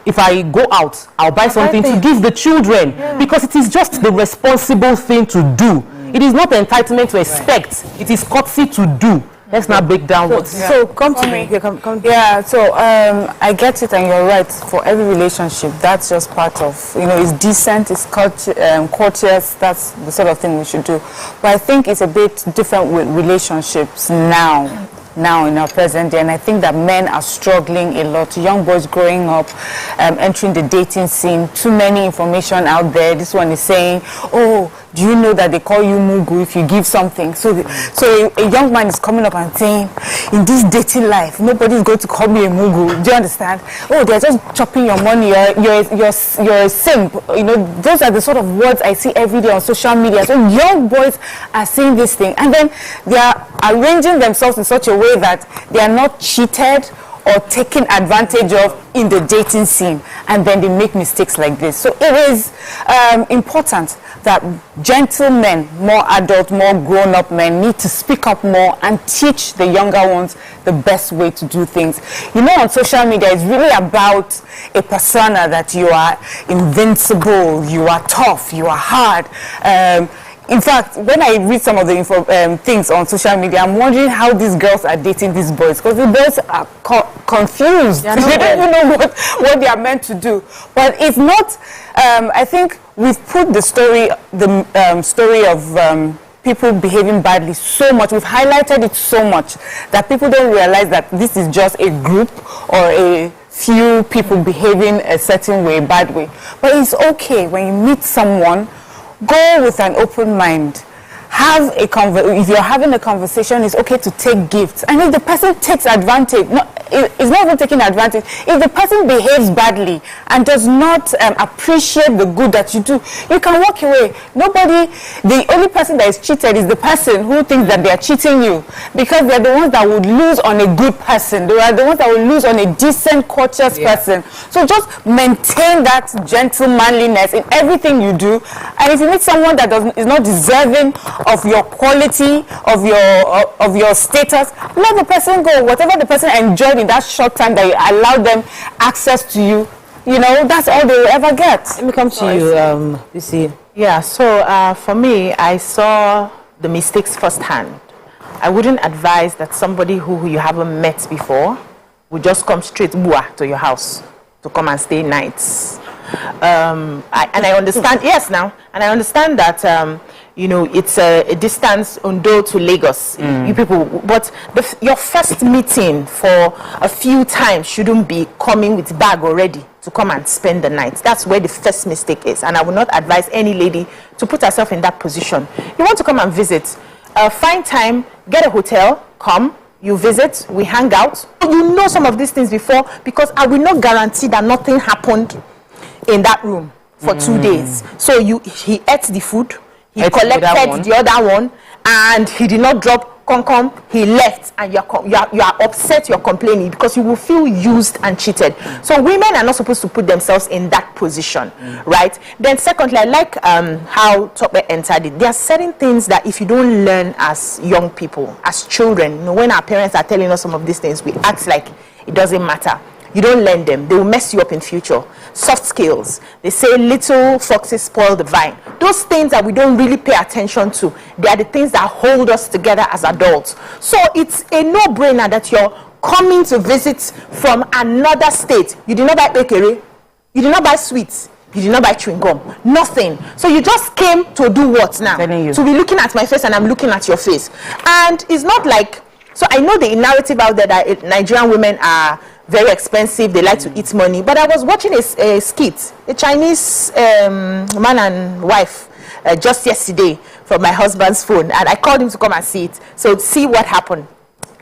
C: if I go out, I'll buy something to give the children, because it is just the responsible thing to do. It is not entitlement to expect. It is courtesy to do. Let's not break down what.
F: So come to me. Yeah. So I get it, and you're right. For every relationship, that's just part of. It's decent, it's courteous. That's the sort of thing we should do. But I think it's a bit different with relationships now in our present day, and I think that men are struggling a lot. Young boys growing up, entering the dating scene, too many information out there. This one is saying, oh, do you know that they call you Mugu if you give something? So a young man is coming up and saying, in this dating life, nobody's going to call me a Mugu. Do you understand? Oh, they're just chopping your money. You're a simp. Those are the sort of words I see every day on social media. So young boys are saying this thing, and then they are arranging themselves in such a way that they are not cheated or taken advantage of in the dating scene, and then they make mistakes like this. So it is important that gentlemen, more adult, more grown-up men need to speak up more and teach the younger ones the best way to do things. On social media, it's really about a persona that you are invincible, you are tough, you are hard. In fact, when I read some of the things on social media, I'm wondering how these girls are dating these boys, because the boys are confused. They don't even know what they are meant to do. But it's not. I think we've put the story of people behaving badly so much. We've highlighted it so much that people don't realize that this is just a group or a few people behaving a certain way, bad way. But it's okay when you meet someone. Go with an open mind. If you're having a conversation, it's okay to take gifts. And if the person takes advantage, it's not even taking advantage. If the person behaves badly and does not appreciate the good that you do, you can walk away. The only person that is cheated is the person who thinks that they are cheating you, because they're the ones that would lose on a good person. They are the ones that will lose on a decent, courteous person. So just maintain that gentlemanliness in everything you do. And if you meet someone that is not deserving of your quality, of your status, let the person go. Whatever the person enjoyed in that short time that you allowed them access to you, that's all they will ever get.
A: Let me come to you, BC.
B: Yeah, so for me, I saw the mistakes firsthand. I wouldn't advise that somebody who you haven't met before would just come straight to your house to come and stay nights. I understand, yes, now, and I understand that it's a distance Ondo to Lagos, you people, but your first meeting for a few times shouldn't be coming with bag already to come and spend the night. That's where the first mistake is, and I would not advise any lady to put herself in that position. You want to come and visit, find time, get a hotel, come, you visit, we hang out. You know some of these things before, because I will not guarantee that nothing happened in that room for 2 days. So he ate the food, he collected the other one, and he did not drop come, he left, and you are upset, you're complaining because you will feel used and cheated. So women are not supposed to put themselves in that position, right? Then secondly, I like how Tope entered it. There are certain things that if you don't learn as young people, as children, you know, when our parents are telling us some of these things, we act like it doesn't matter. You don't learn them, they will mess you up in future. Soft skills, they say little foxes spoil the vine. Those things that we don't really pay attention to, they are the things that hold us together as adults. So it's a no-brainer that you're coming to visit from another state. You did not buy bakery, you did not buy sweets, you did not buy chewing gum, nothing. So you just came to do what now? To be looking at my face and I'm looking at your face. And it's not like, so I know the narrative out there that Nigerian women are very expensive, they like to eat money, but I was watching a skit, a Chinese man and wife just yesterday from my husband's phone, and I called him to come and see it, so see what happened.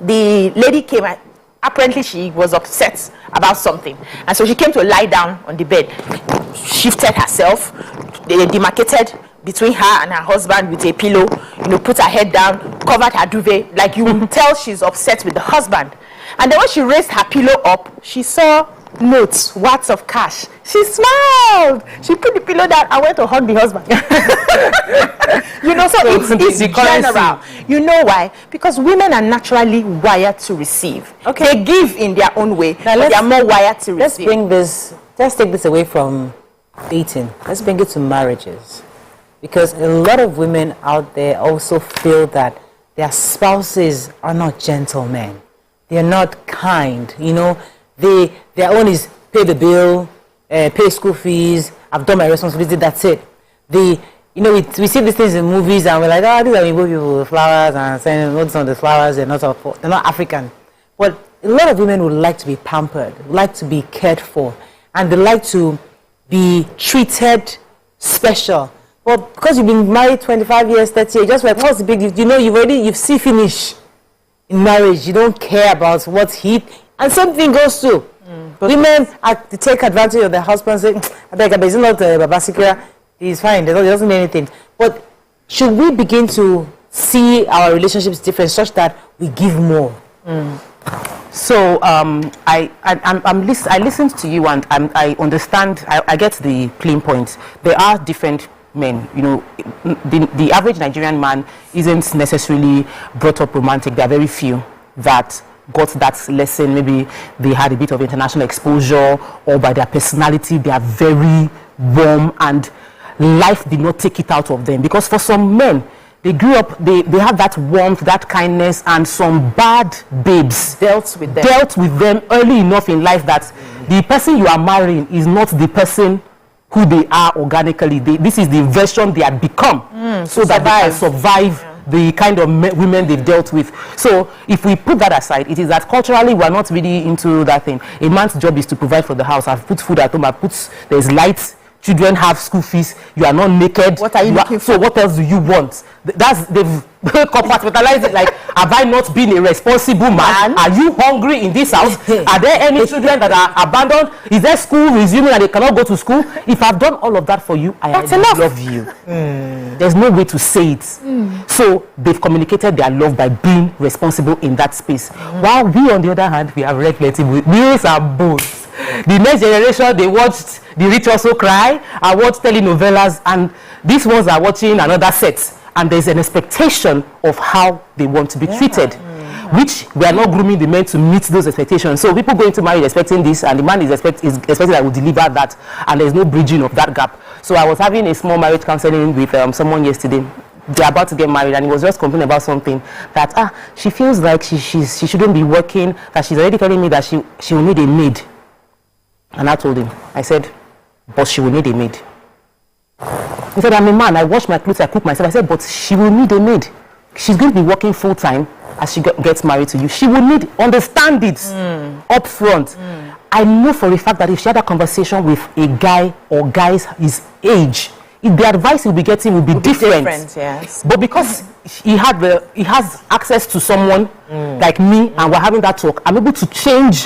B: The lady came, and apparently she was upset about something, and so she came to lie down on the bed, shifted herself, they demarcated between her and her husband with a pillow, you know, put her head down, covered her duvet, like you will tell she's upset with the husband. And then when she raised her pillow up, she saw notes, words of cash. She smiled. She put the pillow down and went to hug the husband. You know, so it's general. You know why? Because women are naturally wired to receive. Okay. They give in their own way, now but they are more wired to receive.
A: Let's take this away from dating. Let's bring it to marriages. Because a lot of women out there also feel that their spouses are not gentlemen. They're not kind, you know. Their own is pay the bill, pay school fees. I've done my responsibility. That's it. You know, we see these things in movies, and we're like, oh, these are Igbo people with flowers, and saying not some of the flowers. They're not African. But a lot of women would like to be pampered, like to be cared for, and they like to be treated special. But because you've been married 25 years, 30 years, just like what's the big deal? You know, you've seen finish. In marriage, you don't care about what's heat, and same thing goes to women. Take advantage of their husbands. Say, I beg, it's not Babasikira. He's fine. He doesn't mean anything. But should we begin to see our relationships different, such that we give more?
C: So I listened to you, and I understand. I get the plain point. There are different men, you know. The average Nigerian man isn't necessarily brought up romantic. There are very few that got that lesson. Maybe they had a bit of international exposure, or by their personality they are very warm and life did not take it out of them. Because for some men, they grew up, they have that warmth, that kindness, and some bad babes dealt with them early enough in life that the person you are marrying is not the person who they are organically. This is the version they had become, so that they can survive the kind of women they've dealt with. So if we put that aside, it is that culturally we're not really into that thing. A man's job is to provide for the house. I've put food at home, there's lights, children have school fees, you are not naked. What are you looking for? So what else do you want? They've compartmentalized it like, have I not been a responsible man? Are you hungry in this house? Are there any children that are abandoned? Is there school resuming and they cannot go to school? If I've done all of that for you, I love you. There's no way to say it. So they've communicated their love by being responsible in that space. While we, on the other hand, we have read plenty with news and bones. The next generation, they watched The Rich Also Cry, I watched telenovelas, and these ones are watching another set. And there's an expectation of how they want to be treated, which we are not grooming the men to meet those expectations. So people go into marriage expecting this, and the man is expecting that I will deliver that, and there's no bridging of that gap. So I was having a small marriage counseling with someone yesterday. They're about to get married, and he was just complaining about something that she feels like she shouldn't be working, that she's already telling me that she will need a maid. And I told him, I said, but she will need a maid. He said, I'm a man, I wash my clothes, I cook myself. I said, but she will need a maid. She's going to be working full time as she gets married to you. She will need, understand it up front. I know for a fact that if she had a conversation with a guy or guys his age, the advice he'll be getting will be different.
B: Yes.
C: But because he has access to someone like me, and we're having that talk, I'm able to change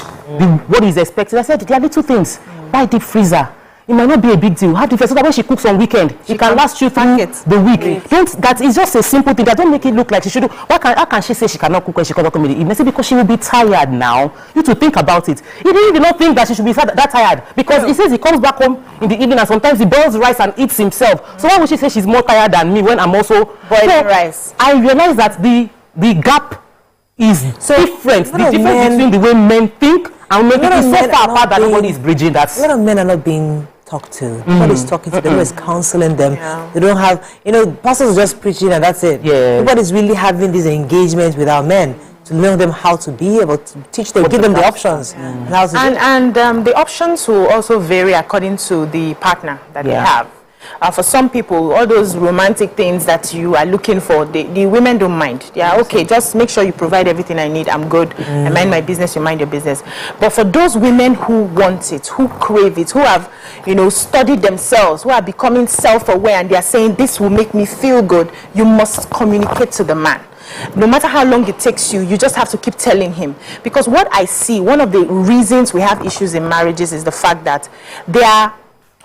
C: what he's expecting. I said, there are little things. Buy deep freezer. it might not be a big deal. Have the so that when she cooks on weekend, it can last you through the week. That is just a simple thing. That don't make it look like she should do. How can she say she cannot cook when she cannot come in the evening? Because she will be tired now. You to think about it. You do not think that she should be that tired, because he says he comes back home in the evening and sometimes he boils rice and eats himself. So why would she say she's more tired than me when I'm also
B: boiling rice?
C: I realize that the gap is different. The difference between the way men think and women think is so far apart that nobody is bridging that.
A: A lot of men are not being talked to. Nobody's talking to them. Nobody's counseling them. They don't have, pastors are just preaching and that's it. Nobody's really having these engagements with our men to learn them how to be able to teach them, give them the options. And
B: the options will also vary according to the partner that they have. For some people, all those romantic things that you are looking for, the women don't mind. They are okay, just make sure you provide everything I need. I'm good. I mind my business, you mind your business. But for those women who want it, who crave it, who have, studied themselves, who are becoming self-aware and they are saying, this will make me feel good, you must communicate to the man. No matter how long it takes you, you just have to keep telling him. Because what I see, one of the reasons we have issues in marriages is the fact that there are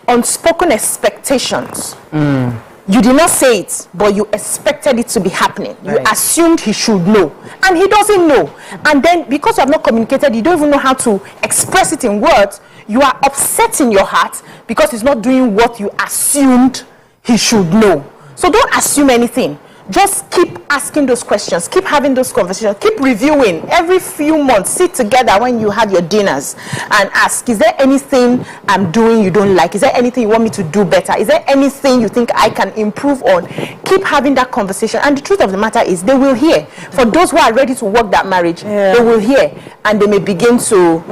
B: unspoken expectations. You did not say it, but you expected it to be happening. You assumed he should know, and he doesn't know. And then because you have not communicated, you don't even know how to express it in words. You are upset in your heart because he's not doing what you assumed he should know. So don't assume anything. Just keep asking those questions, keep having those conversations, keep reviewing. Every few months, sit together when you have your dinners and ask, is there anything I'm doing you don't like? Is there anything you want me to do better? Is there anything you think I can improve on? Keep having that conversation. And the truth of the matter is they will hear. For those who are ready to work that marriage, they will hear and they may begin to,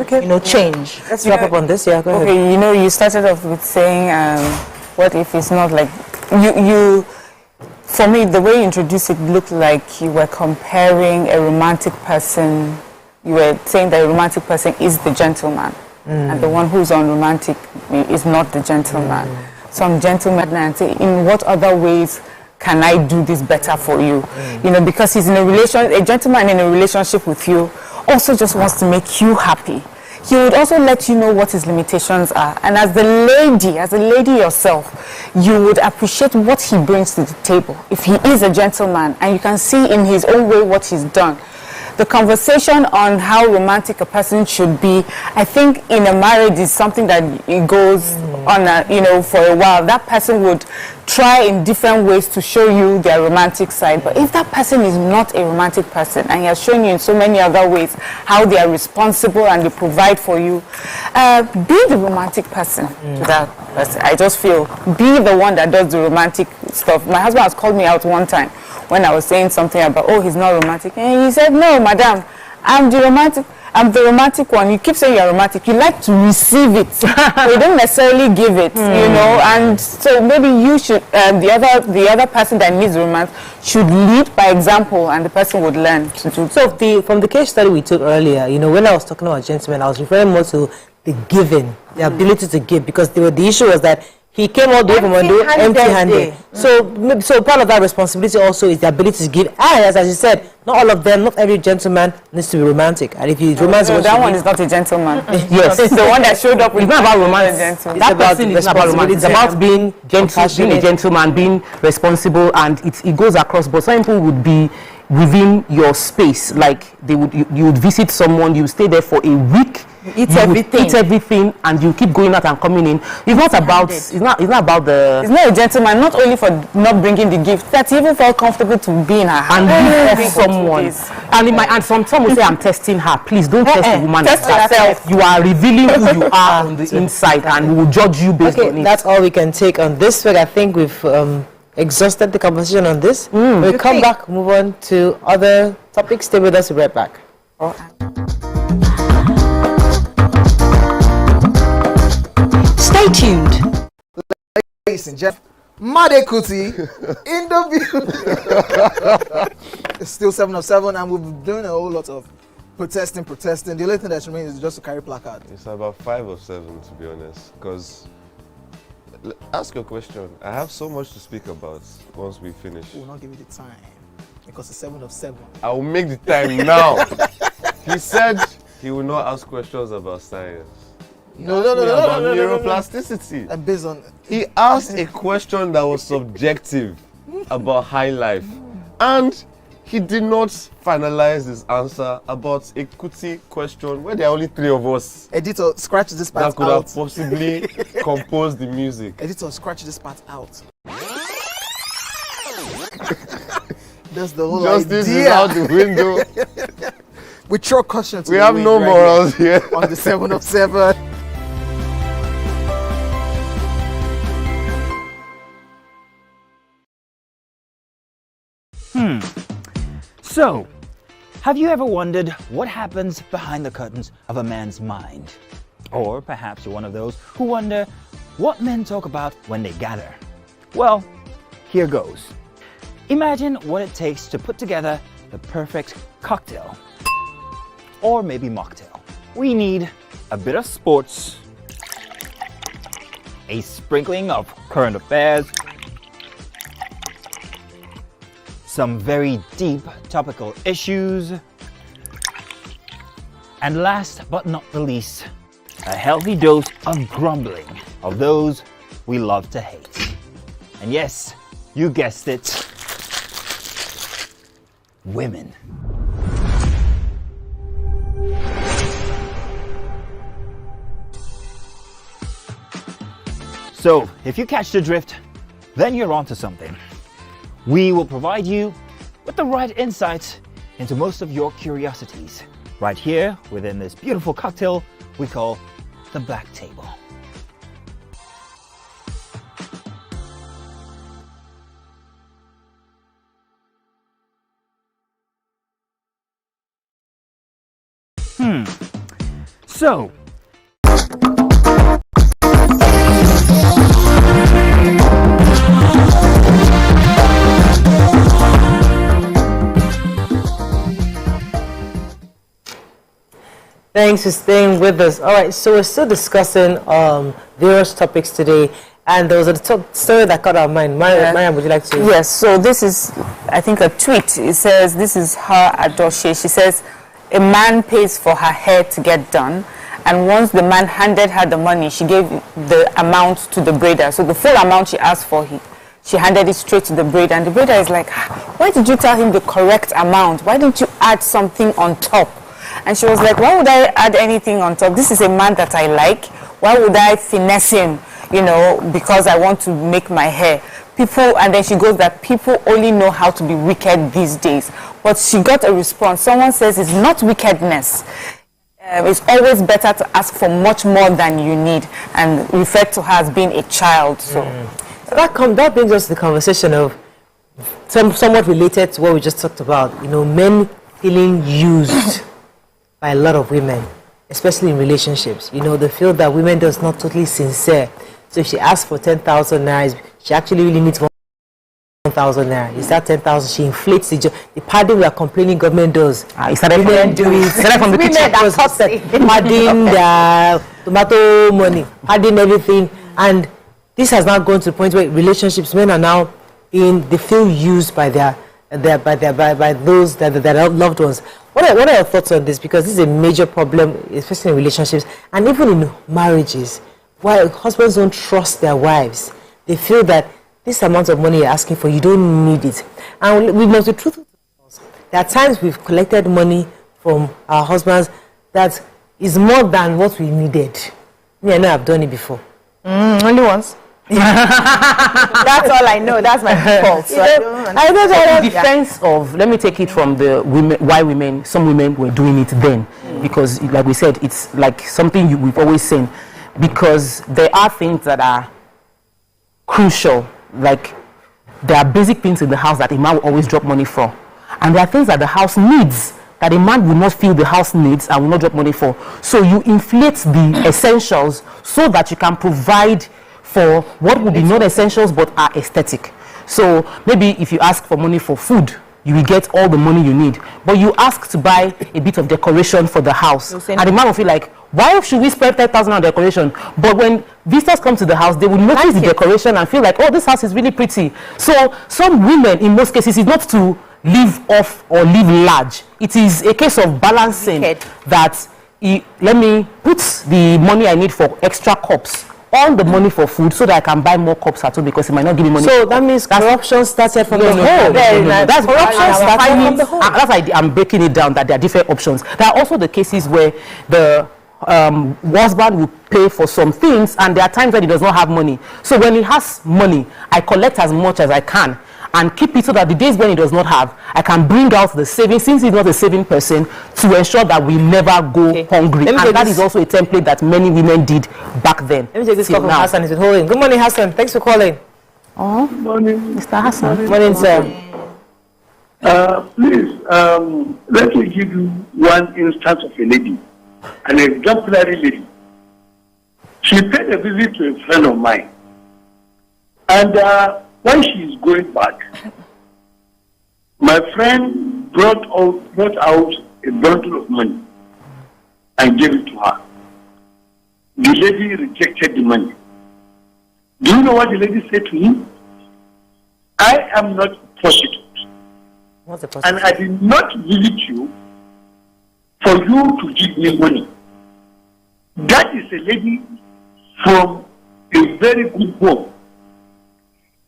B: change.
A: Let's wrap up on this. Yeah, go ahead.
F: Okay, you started off with saying, what if it's not like, for me, the way you introduced it looked like you were comparing a romantic person. You were saying that a romantic person is the gentleman, and the one who's unromantic is not the gentleman. So I'm gentleman and say, in what other ways can I do this better for you? Because he's in a gentleman in a relationship with you also just wants to make you happy. He would also let you know what his limitations are. And as a lady yourself, you would appreciate what he brings to the table. If he is a gentleman and you can see in his own way what he's done. The conversation on how romantic a person should be, I think in a marriage is something that it goes on, for a while. That person would try in different ways to show you their romantic side. But if that person is not a romantic person and he has shown you in so many other ways how they are responsible and they provide for you, be the romantic person to that person. I just feel, be the one that does the romantic stuff. My husband has called me out one time when I was saying something about, oh, he's not romantic. And he said, no, madam, I'm the romantic one. You keep saying you're romantic. You like to receive it. You don't necessarily give it, And so maybe you should, the other person that needs romance should lead by example, and the person would learn to do.
A: So from the case study we took earlier, when I was talking about gentlemen, I was referring more to the giving, the ability to give, because the issue was that he came all the way from Ondo empty-handed. So part of that responsibility also is the ability to give. And as you said, not all of them, not every gentleman needs to be romantic. And if he's romantic,
F: that one is not a gentleman.
C: Yes,
F: it's the one that showed up.
C: It's not about romance. That person is not about romance. It's about being gentle, being a gentleman, being responsible, and it goes across. But some people would be within your space, like you would visit someone, you stay there for a week.
B: Eat everything,
C: and you keep going out and coming in. It's not about. It's not about the.
F: It's not a gentleman. Not only for not bringing the gift, that he even felt comfortable to be in her house
C: and give someone. And some will say, "I'm testing her." Please don't test the woman.
F: Test yourself.
C: You are revealing who you are on the inside, and we will judge you based on it.
A: That's all we can take on this week. I think we've exhausted the conversation on this. We'll come back, move on to other topics. Stay with us. We'll be right back.
E: Stay tuned.
G: Ladies and gentlemen, Made Kuti in the view. It's still 7 of 7, and we've been doing a whole lot of protesting. The only thing that remains is just to carry placard.
M: It's about 5 of 7, to be honest. Because, ask your question. I have so much to speak about once we finish.
G: We'll not give you the time because it's 7 of 7.
M: I will make the time now. He said he will not ask questions about science. No. Neuroplasticity.
G: And based on...
M: He asked a question that was subjective about high life. And he did not finalize his answer about a Kuti question where there are only 3 of us.
G: Editor, scratch this part out.
M: That could have possibly composed the music.
G: Editor, scratch this part out. That's the whole
M: Justice
G: idea.
M: is out the window.
G: We throw caution to
M: We
G: the
M: have
G: wind
M: no
G: right
M: morals here.
G: On the 7 of 7.
I: So, have you ever wondered what happens behind the curtains of a man's mind? Or perhaps you're one of those who wonder what men talk about when they gather. Well, here goes. Imagine what it takes to put together the perfect cocktail. Or maybe mocktail. We need a bit of sports, a sprinkling of current affairs, some very deep topical issues, and last but not the least, a healthy dose of grumbling of those we love to hate. And yes, you guessed it, women. So, if you catch the drift, then you're onto something. We will provide you with the right insights into most of your curiosities right here within this beautiful cocktail we call the Black Table. So,
A: thanks for staying with us. All right, so we're still discussing various topics today, and there was a story that caught our mind. Mariam, would you like to?
F: Yes, so this is, I think, a tweet. It says, this is her Adoshe. She says, a man pays for her hair to get done, and once the man handed her the money, she gave the amount to the braider. So the full amount she asked for, she handed it straight to the braider, and the braider is like, why did you tell him the correct amount? Why didn't you add something on top? And she was like, why would I add anything on top? This is a man that I like. Why would I finesse him, you know, because I want to make my hair? And then she goes that people only know how to be wicked these days. But she got a response. Someone says it's not wickedness. It's always better to ask for much more than you need, and referred to her as being a child. So
A: that brings us to the conversation of somewhat related to what we just talked about. You know, men feeling used by a lot of women, especially in relationships. You know, they feel that women does not totally sincere. So if she asks for 10,000 naira, she actually really needs 1,000 naira. Is that 10,000? She inflates the padding we are complaining government does. Women do it. From the kitchen, padding the tomato money, padding everything. And this has now gone to the point where relationships, men are now they feel used by those that are loved ones. What are your thoughts on this? Because this is a major problem, especially in relationships and even in marriages. Why husbands don't trust their wives? They feel that this amount of money you're asking for, you don't need it. And we must be truthful. There are times we've collected money from our husbands that is more than what we needed. Me, I know I've done it before.
B: Only once. That's all I know. That's my fault. So
C: I know that in defense of, let me take it from the women, why some women were doing it then. Because like we said, it's like something we've always seen. Because there are things that are crucial, like there are basic things in the house that a man will always drop money for. And there are things that the house needs that a man will not feel the house needs and will not drop money for. So you inflate the essentials so that you can provide for what would be not essentials but are aesthetic. So maybe if you ask for money for food, you will get all the money you need. But you ask to buy a bit of decoration for the house. And the man will feel like, why should we spend 10,000 on decoration? But when visitors come to the house, they will notice the decoration and feel like, oh, this house is really pretty. So some women, in most cases, is not to live off or live large. It is a case of balancing that let me put the money I need for extra cups on the money for food so that I can buy more cups at home because he might not give me money.
A: So that means corruption started from the home.
C: That's corruption started from the home. That's why I'm breaking it down that there are different options. There are also the cases where the husband will pay for some things, and there are times when he does not have money. So when he has money, I collect as much as I can and keep it so that the days when he does not have, I can bring out the savings, since he's not a saving person, to ensure that we never go hungry. And that is also a template that many women did back then.
A: Let me take this call from Hassan. He's been holding. Good morning, Hassan. Thanks for calling.
C: Oh, morning, Mr. Hassan.
A: Good morning, sir.
N: Please, let me give you one instance of a lady, an exemplary lady. She paid a visit to a friend of mine, and when she is going back, my friend brought out a bundle of money and gave it to her. The lady rejected the money. Do you know what the lady said to him? I am not a prostitute.
A: What's a prostitute?
N: And I did not visit you for you to give me money. That is a lady from a very good home.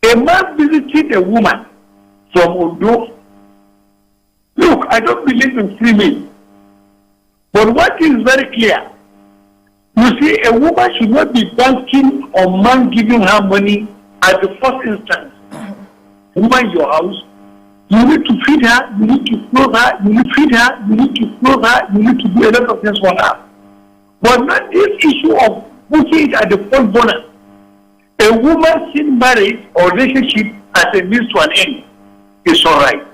N: A man visited a woman from Ondo. Look, I don't believe in free will. But what is very clear, you see, a woman should not be banking on man giving her money at the first instance. Woman in your house, you need to feed her, you need to clothe her, you need to feed her, you need to clothe her, you need to do a lot of things for her. But not this issue of putting it at the front burner. A woman seeing marriage or relationship as a means to an end is all right.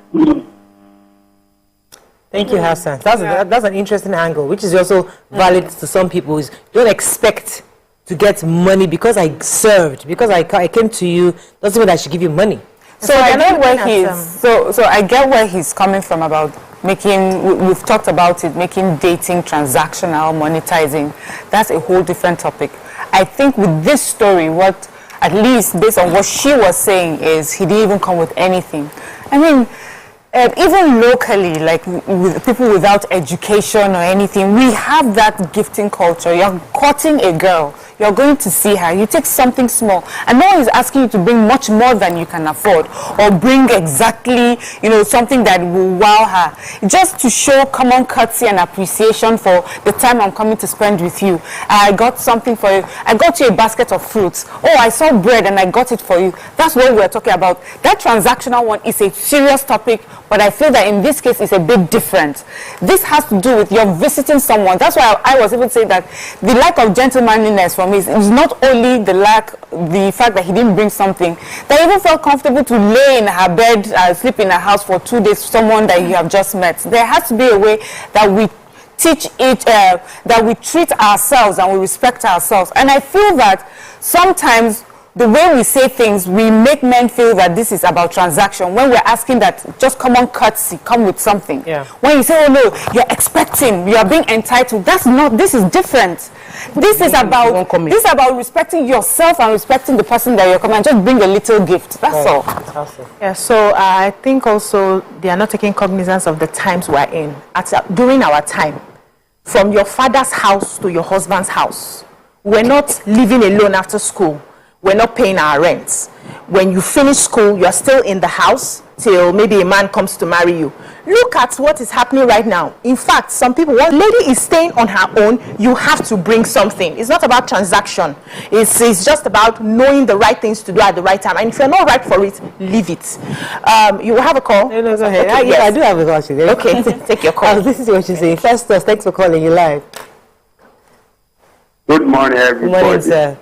A: Thank you, Hassan. That's an interesting angle, which is also valid to some people. Is don't expect to get money because I served, because I came to you. Doesn't mean that I should give you money.
F: So I get where he's so I get where he's coming from about making. We've talked about it, making dating transactional, monetizing. That's a whole different topic. I think with this story, what at least based on what she was saying is he didn't even come with anything. I mean, even locally, like with people without education or anything, we have that gifting culture. You're courting a girl, you're going to see her, you take something small, and no one is asking you to bring much more than you can afford or bring exactly, something that will wow her. Just to show common courtesy and appreciation for the time I'm coming to spend with you. I got something for you. I got you a basket of fruits. Oh, I saw bread and I got it for you. That's what we're talking about. That transactional one is a serious topic, but I feel that in this case it's a bit different. This has to do with you're visiting someone. That's why I was even saying that the lack of gentlemanliness for me is not only the fact that he didn't bring something, that he even felt comfortable to lay in her bed, sleep in her house for 2 days, someone that you have just met. There has to be a way that we teach it, that we treat ourselves and we respect ourselves. And I feel that sometimes the way we say things, we make men feel that this is about transaction. When we're asking that, just come on courtesy, come with something. Yeah. When you say, oh no, you're expecting, you're being entitled, that's not, this is different. This is about respecting yourself and respecting the person that you're coming, and just bring a little gift. That's all.
B: Yeah, so I think also they are not taking cognizance of the times we're in. During our time, from your father's house to your husband's house, we're not living alone after school. We're not paying our rents. When you finish school, you're still in the house till maybe a man comes to marry you. Look at what is happening right now. In fact, some people, one lady is staying on her own, you have to bring something. It's not about transaction. It's just about knowing the right things to do at the right time. And if you're not right for it, leave it. You will have a call?
A: No, go ahead. Okay, yes. I do have a call today.
B: Okay, take your call.
A: This is what you're saying. First, thanks for calling. You're live.
N: Good morning, everybody.
A: Good morning, sir.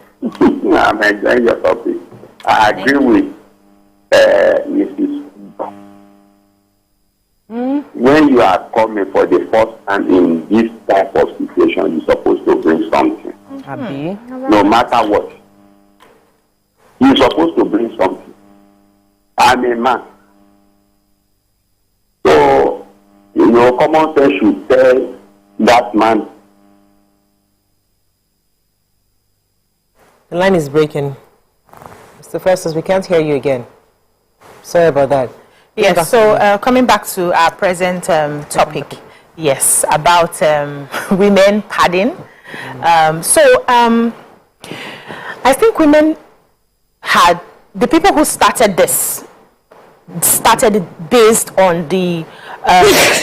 N: I'm enjoying your topic. I agree with Mrs. When you are coming for the first time in this type of situation, you're supposed to bring something. No matter what. You're supposed to bring something. I'm a man. So, common sense should tell that man.
A: The line is breaking. Mr. Festus, we can't hear you again. Sorry about that.
B: Yes, so coming back to our present topic, Yes, about women padding. I think women had, the people who started this, started it based on the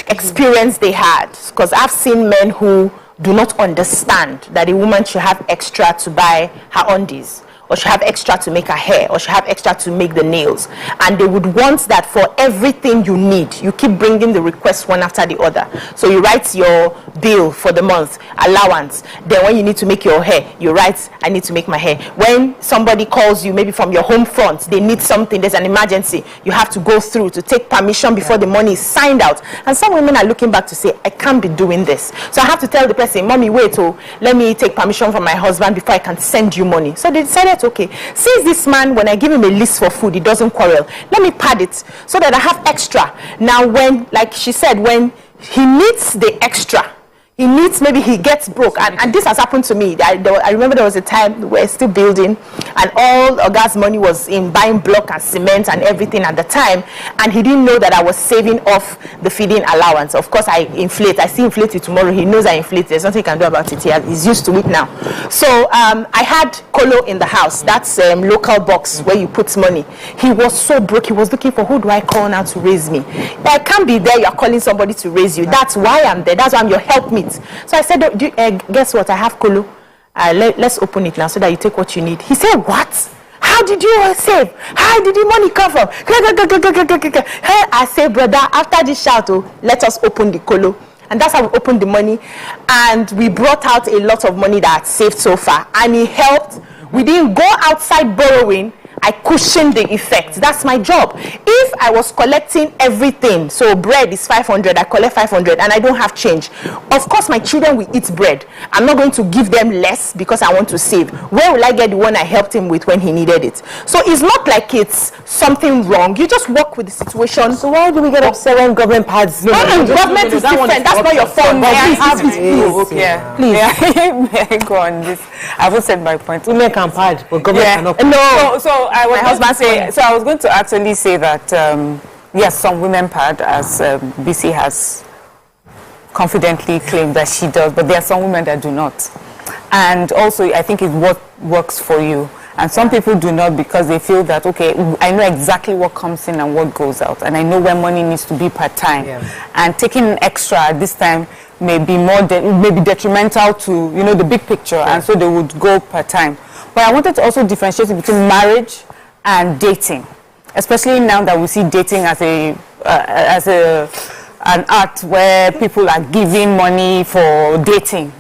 B: experience they had. Because I've seen men who do not understand that a woman should have extra to buy her undies, or should have extra to make her hair, or should have extra to make the nails. And they would want that for everything you need. You keep bringing the requests one after the other. So you write your bill for the month, allowance. Then when you need to make your hair, you write, I need to make my hair. When somebody calls you, maybe from your home front, they need something, there's an emergency, you have to go through to take permission before the money is signed out. And some women are looking back to say, I can't be doing this. So I have to tell the person, Mommy, wait, let me take permission from my husband before I can send you money. So they decided, okay, since this man, when I give him a list for food, he doesn't quarrel, let me pad it so that I have extra. Now when, like she said, when he needs the extra, he needs, maybe he gets broke, and this has happened to me. I remember there was a time we were still building, and all Oga's money was in buying block and cement and everything at the time, and he didn't know that I was saving off the feeding allowance. Of course, I inflate. I see inflate it tomorrow. He knows I inflate. There's nothing he can do about it. He's used to it now. So I had Kolo in the house. That's local box where you put money. He was so broke. He was looking for, who do I call now to raise me? I can't be there. You're calling somebody to raise you. That's why I'm there. That's why I'm your helpmeet. So I said, guess what? I have Kolo. Let's open it now so that you take what you need. He said, what? How did you save? How did the money come from? I said, brother, after this shout, let us open the Kolo. And that's how we opened the money. And we brought out a lot of money that I saved so far. And it helped. We didn't go outside borrowing. I cushioned the effect. That's my job. If I was collecting everything, so bread is 500, I collect 500, and I don't have change. Of course, my children will eat bread. I'm not going to give them less because I want to save. Where will I get the one I helped him with when he needed it? So it's not like it's something wrong. You just work with the situation.
A: So why do we get upset when government pads?
B: No, government is different. That's not your fault.
F: Please. Go on this. I haven't said my point.
A: Women can pad, but government cannot.
F: No. So I was going to actually say that yes, some women pad, as BC has confidently claimed that she does, but there are some women that do not. And also, I think it's what works for you. And some people do not because they feel that, okay, I know exactly what comes in and what goes out, and I know where money needs to be per time. And taking an extra at this time may be detrimental to the big picture, and so they would go per time. But I wanted to also differentiate between marriage and dating, especially now that we see dating as an art where people are giving money for dating,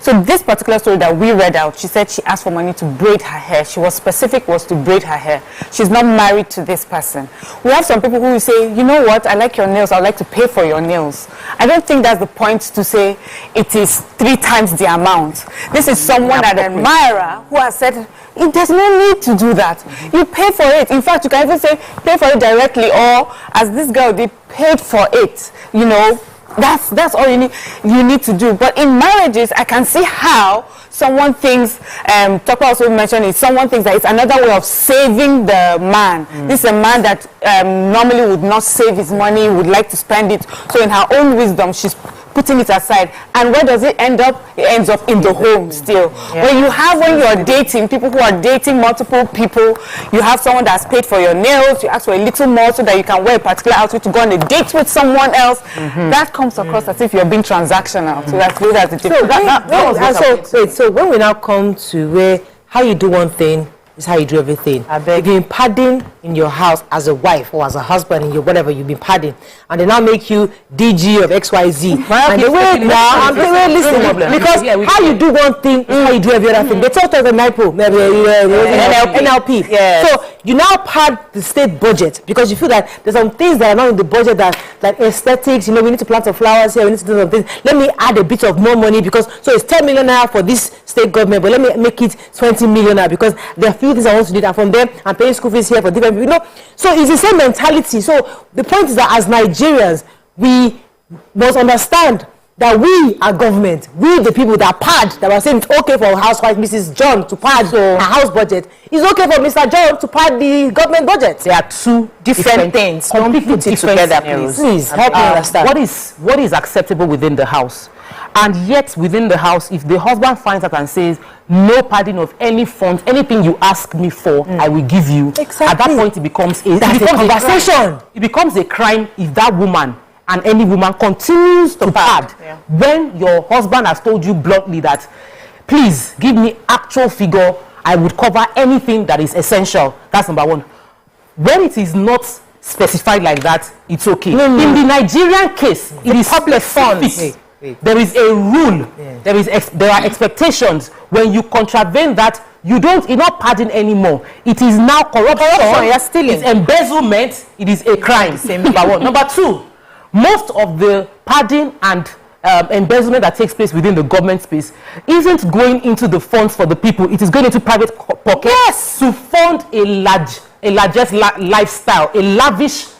F: So this particular story that we read out, she said she asked for money to braid her hair. She was specific, was to braid her hair. She's not married to this person. We have some people who will say, you know what, I like your nails, I'd like to pay for your nails. I don't think that's the point to say it is 3 times the amount. This is someone, an admirer, who has said, there's no need to do that. You pay for it. In fact, you can even say, pay for it directly, or as this girl did, paid for it. That's all you need to do. But in marriages, I can see how someone thinks, Tokpa also mentioned it, someone thinks that it's another way of saving the man. This is a man that normally would not save his money, would like to spend it. So in her own wisdom, she's putting it aside. And where does it end up? It ends up in the home still. When you're dating, people who are dating multiple people, you have someone that's paid for your nails, you ask for a little more so that you can wear a particular outfit to go on a date with someone else. That comes across as if you're being transactional. So that's the difference.
A: So when we now come to where how you do one thing is how you do everything. If you've been padding in your house as a wife or as a husband in your whatever, you've been padding, and they now make you DG of XYZ. And they wait now, and they wait, listen, because how you do one thing is how you do every other thing. They talk to the NIPO, NLP. So you now pad the state budget because you feel that there's some things that are not in the budget that, like aesthetics, we need to plant some flowers here, we need to do some things. Let me add a bit of more money because, so it's 10 million naira for this state government, but let me make it 20 million naira because there are few things I want to do that from them. I'm paying school fees here for different people. So it's the same mentality. So the point is that as Nigerians, we must understand that we are government, we the people that pad, that were saying it's okay for housewife Mrs. John to pad her house budget, it's okay for Mr. John to pad the government budget.
B: They are two different things.
C: Completely
B: Put it
C: different
B: together,
C: scenarios.
A: Please help me understand.
C: What is acceptable within the house? And yet within the house, if the husband finds out and says, no padding of any funds, anything you ask me for, I will give you.
A: Exactly.
C: At that point, it becomes a
A: conversation.
C: It becomes a crime if that woman and any woman continues to pad when your husband has told you bluntly that, please give me actual figure, I would cover anything that is essential. That's number one. When it is not specified like that, it's okay. In the Nigerian case, it is public funds. There is a rule. There are expectations. When you contravene that, you're not padding anymore. It is now corruption.
A: You're stealing.
C: It's embezzlement. It is a crime. Number one. Number two, most of the padding and embezzlement that takes place within the government space isn't going into the funds for the people. It is going into private pockets to fund a lavish